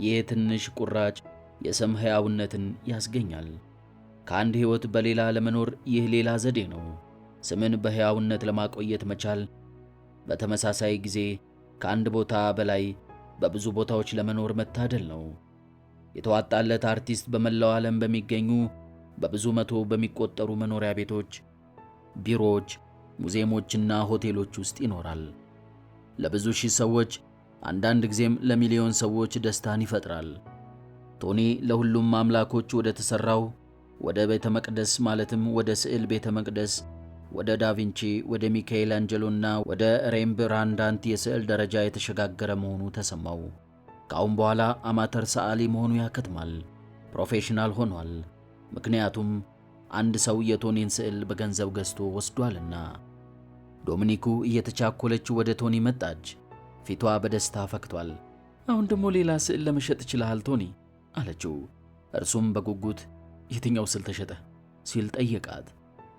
ይህ ትንሽ ቁራጭ የስም ሕያውነትን ያስገኛል። ከአንድ ሕይወት በሌላ ለመኖር ይህ ሌላ ዘዴ ነው። ስምን በሕያውነት ለማቆየት መቻል፣ በተመሳሳይ ጊዜ ከአንድ ቦታ በላይ በብዙ ቦታዎች ለመኖር መታደል ነው። የተዋጣለት አርቲስት በመላው ዓለም በሚገኙ በብዙ መቶ በሚቆጠሩ መኖሪያ ቤቶች፣ ቢሮዎች፣ ሙዚየሞችና ሆቴሎች ውስጥ ይኖራል። ለብዙ ሺህ ሰዎች፣ አንዳንድ ጊዜም ለሚሊዮን ሰዎች ደስታን ይፈጥራል። ቶኒ ለሁሉም አምላኮች ወደ ተሠራው ወደ ቤተ መቅደስ ማለትም ወደ ስዕል ቤተ መቅደስ፣ ወደ ዳቪንቺ፣ ወደ ሚካኤል አንጀሎና ወደ ሬምብራንዳንት የስዕል ደረጃ የተሸጋገረ መሆኑ ተሰማው። ከአሁን በኋላ አማተር ሰዓሊ መሆኑ ያከትማል። ፕሮፌሽናል ሆኗል። ምክንያቱም አንድ ሰው የቶኒን ስዕል በገንዘብ ገዝቶ ወስዷልና። ዶሚኒኩ እየተቻኮለች ወደ ቶኒ መጣች። ፊቷ በደስታ ፈክቷል። አሁን ደግሞ ሌላ ስዕል ለመሸጥ ይችላል ቶኒ አለችው። እርሱም በጉጉት የትኛው ስዕል ተሸጠ ሲል ጠየቃት።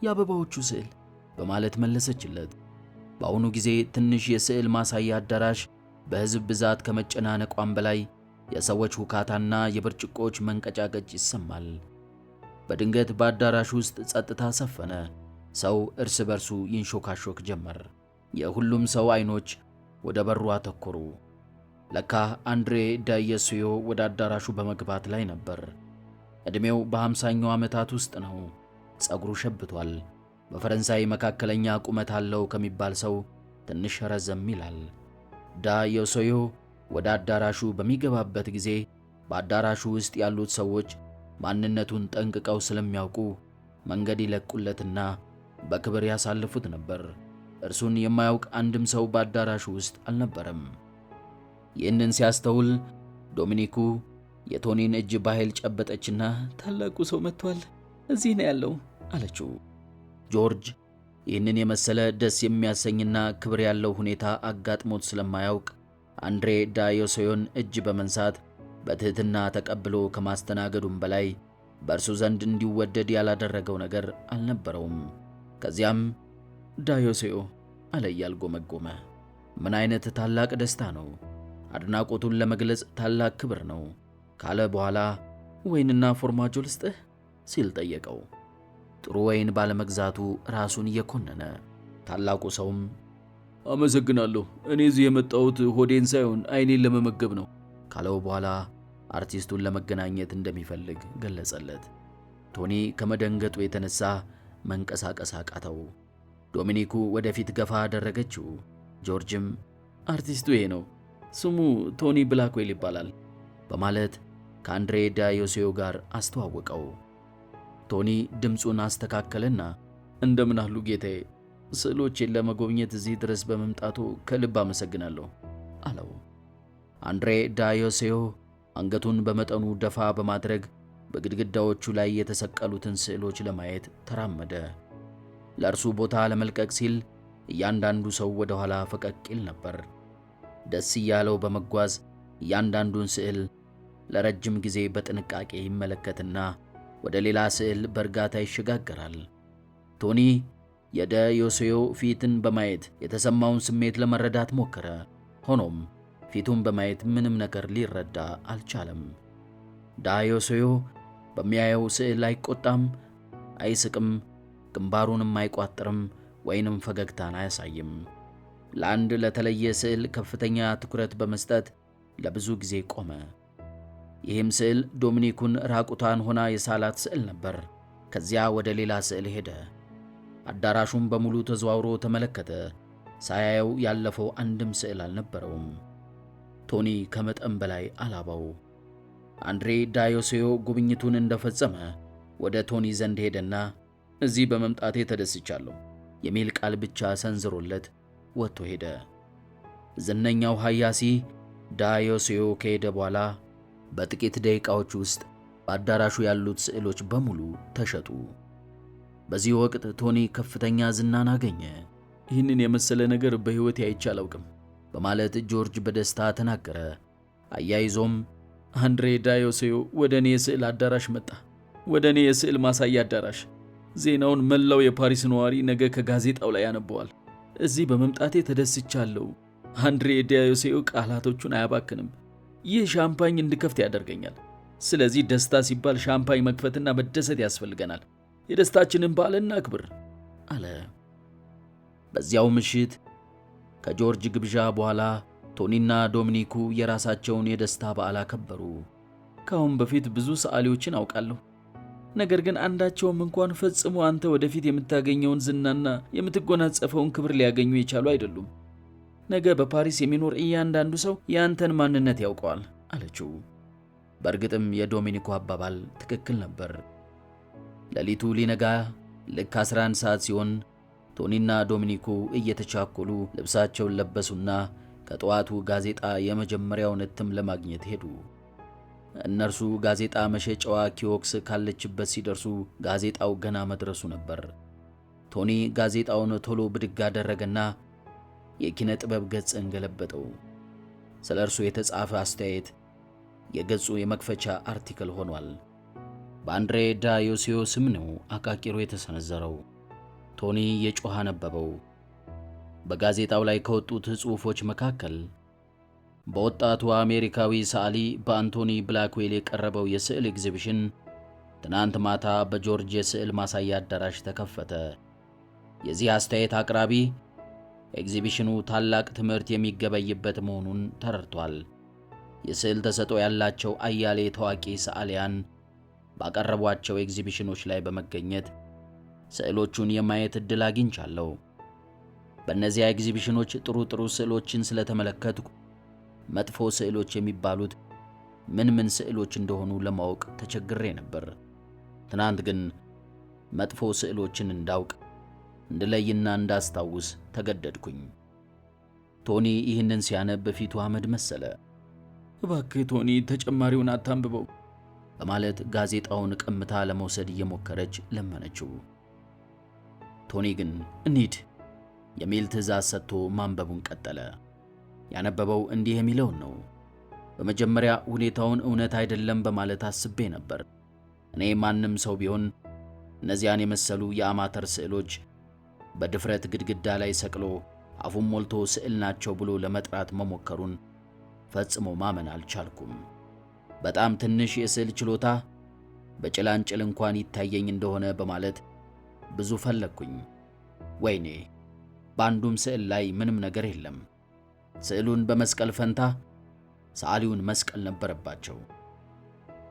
የአበባዎቹ ስዕል በማለት መለሰችለት። በአሁኑ ጊዜ ትንሽ የስዕል ማሳያ አዳራሽ በሕዝብ ብዛት ከመጨናነቋም በላይ የሰዎች ሁካታና የብርጭቆች መንቀጫቀጭ ይሰማል። በድንገት በአዳራሽ ውስጥ ጸጥታ ሰፈነ። ሰው እርስ በርሱ ይንሾካሾክ ጀመር። የሁሉም ሰው አይኖች ወደ በሩ አተኮሩ። ለካ አንድሬ ዳየሱዮ ወደ አዳራሹ በመግባት ላይ ነበር። ዕድሜው በ50ኛው ዓመታት ውስጥ ነው። ጸጉሩ ሸብቷል። በፈረንሳይ መካከለኛ ቁመት አለው ከሚባል ሰው ትንሽ ረዘም ይላል። ዳየሱዮ ወደ አዳራሹ በሚገባበት ጊዜ በአዳራሹ ውስጥ ያሉት ሰዎች ማንነቱን ጠንቅቀው ስለሚያውቁ መንገድ ይለቁለትና በክብር ያሳልፉት ነበር። እርሱን የማያውቅ አንድም ሰው በአዳራሹ ውስጥ አልነበረም። ይህንን ሲያስተውል ዶሚኒኩ የቶኒን እጅ በኃይል ጨበጠችና ታላቁ ሰው መጥቷል፣ እዚህ ነው ያለው አለችው። ጆርጅ ይህንን የመሰለ ደስ የሚያሰኝና ክብር ያለው ሁኔታ አጋጥሞት ስለማያውቅ አንድሬ ዳዮሶዮን እጅ በመንሳት በትሕትና ተቀብሎ ከማስተናገዱም በላይ በእርሱ ዘንድ እንዲወደድ ያላደረገው ነገር አልነበረውም። ከዚያም ዳዮሶዮ አለ እያልጎመጎመ፣ ምን አይነት ታላቅ ደስታ ነው! አድናቆቱን ለመግለጽ ታላቅ ክብር ነው ካለ በኋላ ወይንና ፎርማጆ ልስጥህ ሲል ጠየቀው። ጥሩ ወይን ባለመግዛቱ ራሱን እየኮነነ፣ ታላቁ ሰውም አመሰግናለሁ፣ እኔ እዚህ የመጣሁት ሆዴን ሳይሆን አይኔን ለመመገብ ነው ካለው በኋላ አርቲስቱን ለመገናኘት እንደሚፈልግ ገለጸለት። ቶኒ ከመደንገጡ የተነሳ መንቀሳቀስ አቃተው። ዶሚኒኩ ወደፊት ገፋ አደረገችው። ጆርጅም አርቲስቱ ይሄ ነው፣ ስሙ ቶኒ ብላክዌል ይባላል በማለት ከአንድሬ ዳዮሴዮ ጋር አስተዋወቀው። ቶኒ ድምፁን አስተካከለና እንደምን አሉ ጌታዬ፣ ስዕሎቼን ለመጎብኘት እዚህ ድረስ በመምጣቱ ከልብ አመሰግናለሁ አለው። አንድሬ ዳዮሴዮ አንገቱን በመጠኑ ደፋ በማድረግ በግድግዳዎቹ ላይ የተሰቀሉትን ስዕሎች ለማየት ተራመደ። ለእርሱ ቦታ ለመልቀቅ ሲል እያንዳንዱ ሰው ወደ ኋላ ፈቀቅ ይል ነበር። ደስ እያለው በመጓዝ እያንዳንዱን ስዕል ለረጅም ጊዜ በጥንቃቄ ይመለከትና ወደ ሌላ ስዕል በእርጋታ ይሸጋገራል። ቶኒ የዳዮሴዮ ፊትን በማየት የተሰማውን ስሜት ለመረዳት ሞከረ። ሆኖም ፊቱን በማየት ምንም ነገር ሊረዳ አልቻለም። ዳዮሴዮ በሚያየው ስዕል አይቆጣም፣ አይስቅም፣ ግንባሩንም አይቋጥርም ወይንም ፈገግታን አያሳይም። ለአንድ ለተለየ ስዕል ከፍተኛ ትኩረት በመስጠት ለብዙ ጊዜ ቆመ። ይህም ስዕል ዶሚኒኩን ራቁቷን ሆና የሳላት ስዕል ነበር። ከዚያ ወደ ሌላ ስዕል ሄደ። አዳራሹን በሙሉ ተዘዋውሮ ተመለከተ። ሳያየው ያለፈው አንድም ስዕል አልነበረውም። ቶኒ ከመጠን በላይ አላባው። አንድሬ ዳዮሴዮ ጉብኝቱን እንደፈጸመ ወደ ቶኒ ዘንድ ሄደና እዚህ በመምጣቴ ተደስቻለሁ የሚል ቃል ብቻ ሰንዝሮለት ወጥቶ ሄደ። ዝነኛው ሐያሲ ዳዮሴዮ ከሄደ በኋላ በጥቂት ደቂቃዎች ውስጥ በአዳራሹ ያሉት ስዕሎች በሙሉ ተሸጡ። በዚህ ወቅት ቶኒ ከፍተኛ ዝናን አገኘ። ይህንን የመሰለ ነገር በሕይወቴ አይቼ አላውቅም በማለት ጆርጅ በደስታ ተናገረ። አያይዞም አንድሬ ዳዮሴዮ ወደ እኔ የስዕል አዳራሽ መጣ፣ ወደ እኔ የስዕል ማሳያ አዳራሽ። ዜናውን መላው የፓሪስ ነዋሪ ነገ ከጋዜጣው ላይ ያነበዋል። እዚህ በመምጣቴ ተደስቻለሁ። አንድሬ ዳዮሴዮ ቃላቶቹን አያባክንም። ይህ ሻምፓኝ እንድከፍት ያደርገኛል። ስለዚህ ደስታ ሲባል ሻምፓኝ መክፈትና መደሰት ያስፈልገናል። የደስታችንን በዓል እናክብር አለ። በዚያው ምሽት ከጆርጅ ግብዣ በኋላ ቶኒና ዶሚኒኩ የራሳቸውን የደስታ በዓል አከበሩ። ከአሁን በፊት ብዙ ሰዓሊዎችን አውቃለሁ፣ ነገር ግን አንዳቸውም እንኳን ፈጽሞ አንተ ወደፊት የምታገኘውን ዝናና የምትጎናጸፈውን ክብር ሊያገኙ የቻሉ አይደሉም። ነገ በፓሪስ የሚኖር እያንዳንዱ ሰው የአንተን ማንነት ያውቀዋል አለችው። በእርግጥም የዶሚኒኩ አባባል ትክክል ነበር። ሌሊቱ ሊነጋ ልክ 11 ሰዓት ሲሆን ቶኒና ዶሚኒኩ እየተቻኮሉ ልብሳቸውን ለበሱና ከጠዋቱ ጋዜጣ የመጀመሪያውን እትም ለማግኘት ሄዱ። እነርሱ ጋዜጣ መሸጫዋ ኪዮክስ ካለችበት ሲደርሱ ጋዜጣው ገና መድረሱ ነበር። ቶኒ ጋዜጣውን ቶሎ ብድግ አደረገና የኪነ ጥበብ ገጽን ገለበጠው። ስለ እርሱ የተጻፈ አስተያየት የገጹ የመክፈቻ አርቲክል ሆኗል። በአንድሬ ዳዮሴዮ ስም ነው አቃቂሮ የተሰነዘረው። ቶኒ የጮኸ ነበበው። በጋዜጣው ላይ ከወጡት ጽሑፎች መካከል በወጣቱ አሜሪካዊ ሰዓሊ በአንቶኒ ብላክዌል የቀረበው የስዕል ኤግዚቢሽን ትናንት ማታ በጆርጅ የስዕል ማሳያ አዳራሽ ተከፈተ። የዚህ አስተያየት አቅራቢ ኤግዚቢሽኑ ታላቅ ትምህርት የሚገበይበት መሆኑን ተረድቷል። የስዕል ተሰጥኦ ያላቸው አያሌ ታዋቂ ሰዓሊያን ባቀረቧቸው ኤግዚቢሽኖች ላይ በመገኘት ስዕሎቹን የማየት ዕድል አግኝቻለሁ። በእነዚያ ኤግዚቢሽኖች ጥሩ ስዕሎችን ስለተመለከትኩ መጥፎ ስዕሎች የሚባሉት ምን ስዕሎች እንደሆኑ ለማወቅ ተቸግሬ ነበር። ትናንት ግን መጥፎ ስዕሎችን እንዳውቅ እንድለይና እንዳስታውስ ተገደድኩኝ። ቶኒ ይህንን ሲያነብ ፊቱ አመድ መሰለ። እባክህ ቶኒ ተጨማሪውን አታንብበው በማለት ጋዜጣውን ቀምታ ለመውሰድ እየሞከረች ለመነችው። ቶኒ ግን እንሂድ የሚል ትዕዛዝ ሰጥቶ ማንበቡን ቀጠለ። ያነበበው እንዲህ የሚለውን ነው። በመጀመሪያ ሁኔታውን እውነት አይደለም በማለት አስቤ ነበር። እኔ ማንም ሰው ቢሆን እነዚያን የመሰሉ የአማተር ስዕሎች በድፍረት ግድግዳ ላይ ሰቅሎ አፉን ሞልቶ ስዕል ናቸው ብሎ ለመጥራት መሞከሩን ፈጽሞ ማመን አልቻልኩም። በጣም ትንሽ የስዕል ችሎታ በጭላንጭል እንኳን ይታየኝ እንደሆነ በማለት ብዙ ፈለግኩኝ። ወይኔ በአንዱም ስዕል ላይ ምንም ነገር የለም። ስዕሉን በመስቀል ፈንታ ሰዓሊውን መስቀል ነበረባቸው።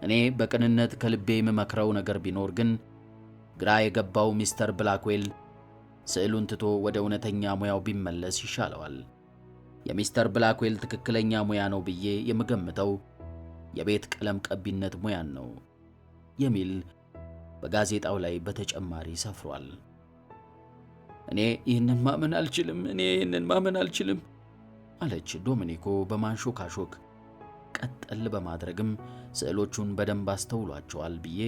እኔ በቅንነት ከልቤ የምመክረው ነገር ቢኖር ግን ግራ የገባው ሚስተር ብላክዌል ስዕሉን ትቶ ወደ እውነተኛ ሙያው ቢመለስ ይሻለዋል። የሚስተር ብላክዌል ትክክለኛ ሙያ ነው ብዬ የምገምተው የቤት ቀለም ቀቢነት ሙያን ነው የሚል በጋዜጣው ላይ በተጨማሪ ሰፍሯል። እኔ ይህንን ማመን አልችልም አለች ዶሚኒኮ በማንሾካሾክ። ቀጠል በማድረግም ስዕሎቹን በደንብ አስተውሏቸዋል ብዬ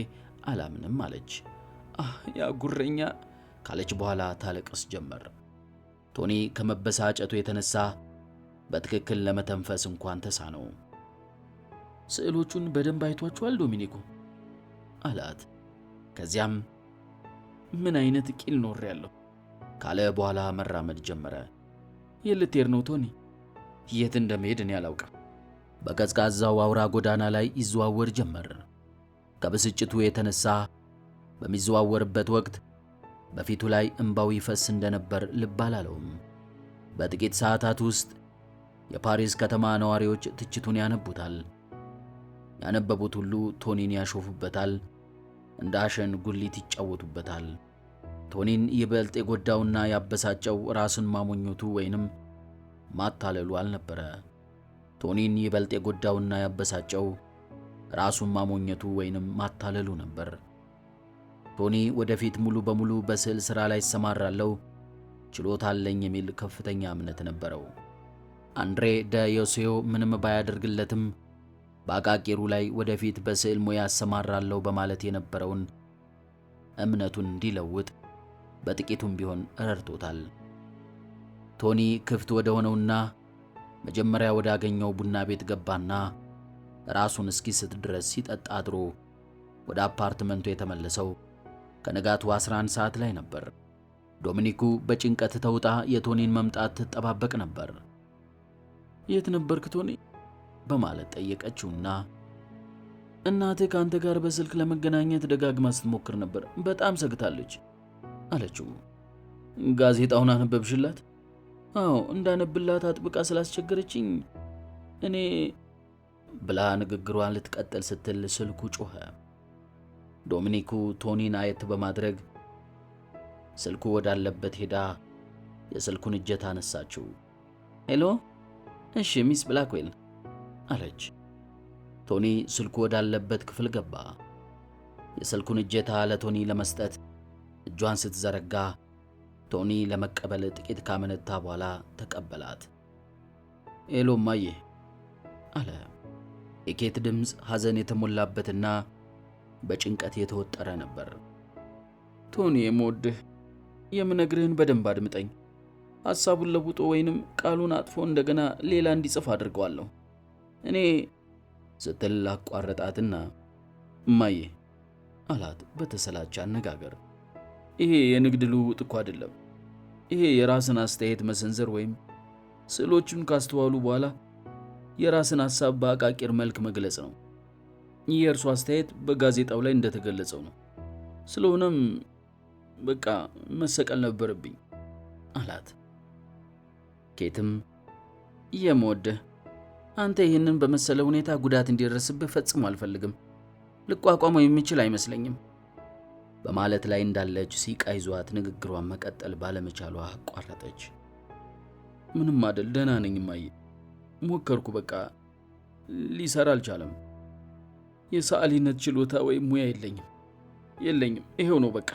አላምንም አለች። ያ ጉረኛ ካለች በኋላ ታለቅስ ጀመር። ቶኒ ከመበሳጨቱ የተነሳ በትክክል ለመተንፈስ እንኳን ተሳነው። ስዕሎቹን በደንብ አይቷቸዋል ዶሚኒኮ አላት። ከዚያም ምን አይነት ቂል ኖር ያለው ካለ በኋላ መራመድ ጀመረ። የልትሄድ ነው ቶኒ? የት እንደመሄድ እኔ አላውቅም። በቀዝቃዛው አውራ ጎዳና ላይ ይዘዋወር ጀመር። ከብስጭቱ የተነሳ በሚዘዋወርበት ወቅት በፊቱ ላይ እንባው ይፈስ እንደነበር ልብ አላለውም። በጥቂት ሰዓታት ውስጥ የፓሪስ ከተማ ነዋሪዎች ትችቱን ያነቡታል። ያነበቡት ሁሉ ቶኒን ያሾፉበታል፣ እንደ አሸን ጉሊት ይጫወቱበታል። ቶኒን ይበልጥ የጎዳውና ያበሳጨው ራስን ማሞኘቱ ወይንም ማታለሉ አልነበረ። ቶኒን ይበልጥ የጎዳውና ያበሳጨው ራሱን ማሞኘቱ ወይንም ማታለሉ ነበር። ቶኒ ወደፊት ሙሉ በሙሉ በስዕል ሥራ ላይ ይሰማራለሁ፣ ችሎታ አለኝ የሚል ከፍተኛ እምነት ነበረው። አንድሬ ደ ዮሴዮ ምንም ባያደርግለትም በአቃቂሩ ላይ ወደፊት በስዕል ሙያ ያሰማራለሁ በማለት የነበረውን እምነቱን እንዲለውጥ በጥቂቱም ቢሆን ረድቶታል። ቶኒ ክፍት ወደ ሆነውና መጀመሪያ ወዳገኘው ቡና ቤት ገባና ራሱን እስኪስት ድረስ ሲጠጣ አድሮ ወደ አፓርትመንቱ የተመለሰው ከንጋቱ 11 ሰዓት ላይ ነበር። ዶሚኒኩ በጭንቀት ተውጣ የቶኒን መምጣት ትጠባበቅ ነበር። የት ነበርክ ቶኒ? በማለት ጠየቀችውና እናትህ ከአንተ ጋር በስልክ ለመገናኘት ደጋግማ ስትሞክር ነበር፣ በጣም ሰግታለች አለችው። ጋዜጣውን አነበብሽላት? አዎ፣ እንዳነብላት አጥብቃ ስላስቸገረችኝ እኔ ብላ ንግግሯን ልትቀጥል ስትል ስልኩ ጮኸ። ዶሚኒኩ ቶኒን አየት በማድረግ ስልኩ ወዳለበት ሄዳ የስልኩን እጀታ አነሳችው። ሄሎ፣ እሺ ሚስ ብላክዌል አለች። ቶኒ ስልኩ ወዳለበት ክፍል ገባ። የስልኩን እጀታ ለቶኒ ለመስጠት እጇን ስትዘረጋ ቶኒ ለመቀበል ጥቂት ካመነታ በኋላ ተቀበላት። ሄሎ ማዬ አለ። የኬት ድምፅ ሐዘን የተሞላበትና በጭንቀት የተወጠረ ነበር። ቶኒ የምወድህ፣ የምነግርህን በደንብ አድምጠኝ። ሐሳቡን ለውጦ ወይንም ቃሉን አጥፎ እንደገና ሌላ እንዲጽፍ አድርገዋለሁ። እኔ ስትል አቋረጣትና እማዬ አላት በተሰላቸ አነጋገር። ይሄ የንግድ ልውውጥ እኮ አይደለም። ይሄ የራስን አስተያየት መሰንዘር ወይም ስዕሎቹን ካስተዋሉ በኋላ የራስን ሐሳብ በአቃቂር መልክ መግለጽ ነው። ይህ የእርሱ አስተያየት በጋዜጣው ላይ እንደተገለጸው ነው። ስለሆነም በቃ መሰቀል ነበረብኝ አላት። ኬትም የምወድህ፣ አንተ ይህንን በመሰለ ሁኔታ ጉዳት እንዲደርስብህ ፈጽሞ አልፈልግም፣ ልቋቋመው የሚችል አይመስለኝም በማለት ላይ እንዳለች ሲቃ ይዟት ንግግሯን መቀጠል ባለመቻሏ አቋረጠች። ምንም አይደል፣ ደህና ነኝ እማዬ፣ ሞከርኩ፣ በቃ ሊሰራ አልቻለም። የሰዓሊነት ችሎታ ወይም ሙያ የለኝም፣ ይሄው ነው በቃ።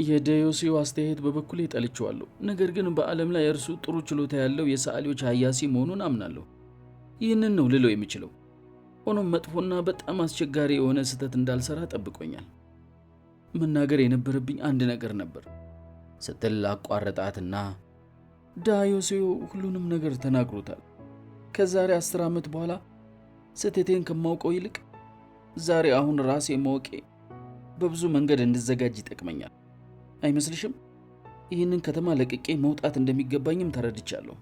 የደዮሲዮ አስተያየት በበኩሌ ጠልቼዋለሁ፣ ነገር ግን በዓለም ላይ እርሱ ጥሩ ችሎታ ያለው የሰዓሊዎች ሀያሲ መሆኑን አምናለሁ። ይህንን ነው ልለው የሚችለው። ሆኖም መጥፎና በጣም አስቸጋሪ የሆነ ስህተት እንዳልሰራ ጠብቆኛል። መናገር የነበረብኝ አንድ ነገር ነበር ስትል አቋረጣትና ዳዮሲዮ ሁሉንም ነገር ተናግሮታል። ከዛሬ 10 ዓመት በኋላ ስህተቴን ከማውቀው ይልቅ ዛሬ አሁን ራሴ ማወቄ በብዙ መንገድ እንድዘጋጅ ይጠቅመኛል። አይመስልሽም? ይህንን ከተማ ለቅቄ መውጣት እንደሚገባኝም ተረድቻለሁ።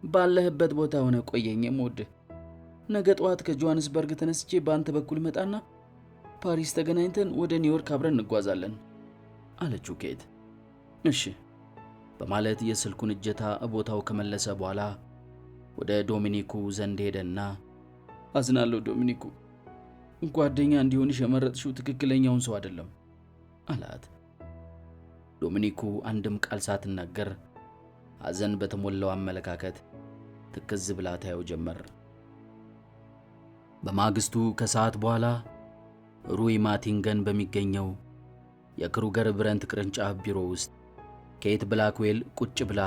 ባለህበት ቦታ ሆነ ቆየኝ የምወድህ። ነገ ጠዋት ከጆሃንስበርግ ተነስቼ በአንተ በኩል መጣና ፓሪስ ተገናኝተን ወደ ኒውዮርክ አብረን እንጓዛለን አለችው ኬት። እሺ በማለት የስልኩን እጀታ ቦታው ከመለሰ በኋላ ወደ ዶሚኒኩ ዘንድ ሄደና አዝናለሁ ዶሚኒኩ፣ ጓደኛ እንዲሆንሽ የመረጥሽው ትክክለኛውን ሰው አይደለም አላት። ዶሚኒኩ አንድም ቃል ሳትናገር ሐዘን በተሞላው አመለካከት ትክዝ ብላ ታየው ጀመር። በማግስቱ ከሰዓት በኋላ ሩይ ማቲንገን በሚገኘው የክሩገር ብረንት ቅርንጫፍ ቢሮ ውስጥ ኬት ብላክዌል ቁጭ ብላ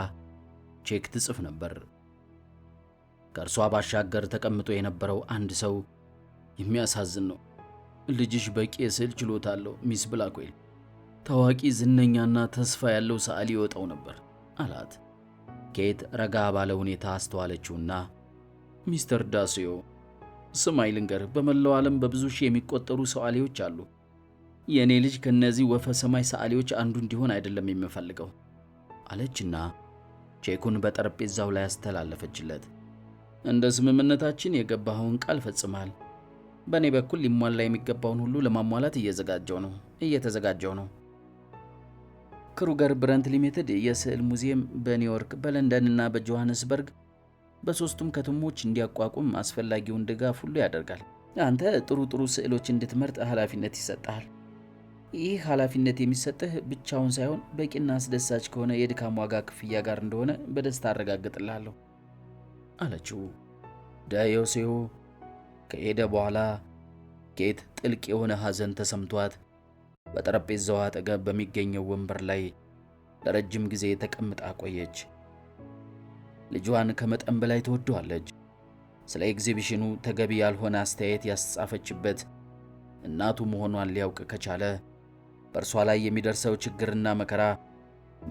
ቼክ ትጽፍ ነበር። ከእርሷ ባሻገር ተቀምጦ የነበረው አንድ ሰው የሚያሳዝን ነው፣ ልጅሽ በቂ የስዕል ችሎታ አለው ሚስ ብላክዌል፣ ታዋቂ ዝነኛና ተስፋ ያለው ሰዓሊ ይወጣው ነበር አላት። ኬት ረጋ ባለ ሁኔታ አስተዋለችውና ሚስተር ዳሲዮ ስማይ ልንገርህ፣ በመላው ዓለም በብዙ ሺህ የሚቆጠሩ ሰዓሊዎች አሉ። የእኔ ልጅ ከነዚህ ወፈ ሰማይ ሰዓሊዎች አንዱ እንዲሆን አይደለም የምፈልገው አለችና ቼኩን በጠረጴዛው ላይ አስተላለፈችለት። እንደ ስምምነታችን የገባኸውን ቃል ፈጽመሃል። በእኔ በኩል ሊሟላ የሚገባውን ሁሉ ለማሟላት እየተዘጋጀው ነው። ክሩገር ብረንት ሊሚትድ የስዕል ሙዚየም በኒውዮርክ፣ በለንደንና በጆሃንስበርግ በሶስቱም ከተሞች እንዲያቋቁም አስፈላጊውን ድጋፍ ሁሉ ያደርጋል። አንተ ጥሩ ስዕሎች እንድትመርጥ ኃላፊነት ይሰጣል። ይህ ኃላፊነት የሚሰጥህ ብቻውን ሳይሆን በቂና አስደሳች ከሆነ የድካም ዋጋ ክፍያ ጋር እንደሆነ በደስታ አረጋግጥልሃለሁ አለችው። ዳዮሴዮ ከሄደ በኋላ ኬት ጥልቅ የሆነ ሐዘን ተሰምቷት በጠረጴዛው አጠገብ በሚገኘው ወንበር ላይ ለረጅም ጊዜ ተቀምጣ ቆየች። ልጇን ከመጠን በላይ ትወደዋለች። ስለ ኤግዚቢሽኑ ተገቢ ያልሆነ አስተያየት ያስጻፈችበት እናቱ መሆኗን ሊያውቅ ከቻለ በእርሷ ላይ የሚደርሰው ችግርና መከራ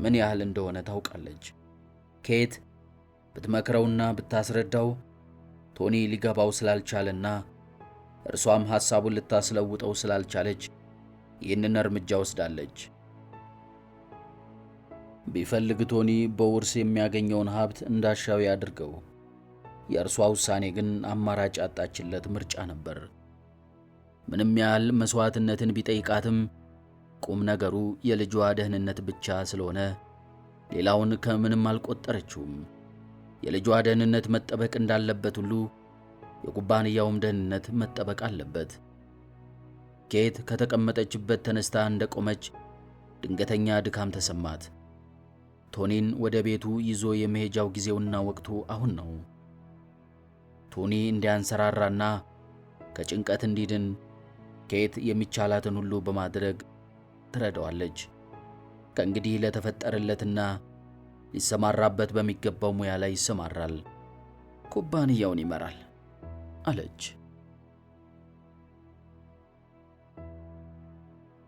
ምን ያህል እንደሆነ ታውቃለች። ኬት ብትመክረውና ብታስረዳው ቶኒ ሊገባው ስላልቻለና እርሷም ሐሳቡን ልታስለውጠው ስላልቻለች ይህንን እርምጃ ወስዳለች። ቢፈልግ ቶኒ በውርስ የሚያገኘውን ሀብት እንዳሻው ያድርገው። የእርሷ ውሳኔ ግን አማራጭ ያጣችለት ምርጫ ነበር። ምንም ያህል መስዋዕትነትን ቢጠይቃትም ቁም ነገሩ የልጇ ደህንነት ብቻ ስለሆነ ሌላውን ከምንም አልቆጠረችውም። የልጇ ደህንነት መጠበቅ እንዳለበት ሁሉ የኩባንያውም ደህንነት መጠበቅ አለበት። ኬት ከተቀመጠችበት ተነስታ እንደቆመች ድንገተኛ ድካም ተሰማት። ቶኒን ወደ ቤቱ ይዞ የመሄጃው ጊዜውና ወቅቱ አሁን ነው። ቶኒ እንዲያንሰራራና ከጭንቀት እንዲድን ኬት የሚቻላትን ሁሉ በማድረግ ትረዳዋለች። ከእንግዲህ ለተፈጠረለትና ሊሰማራበት በሚገባው ሙያ ላይ ይሰማራል፣ ኩባንያውን ይመራል አለች።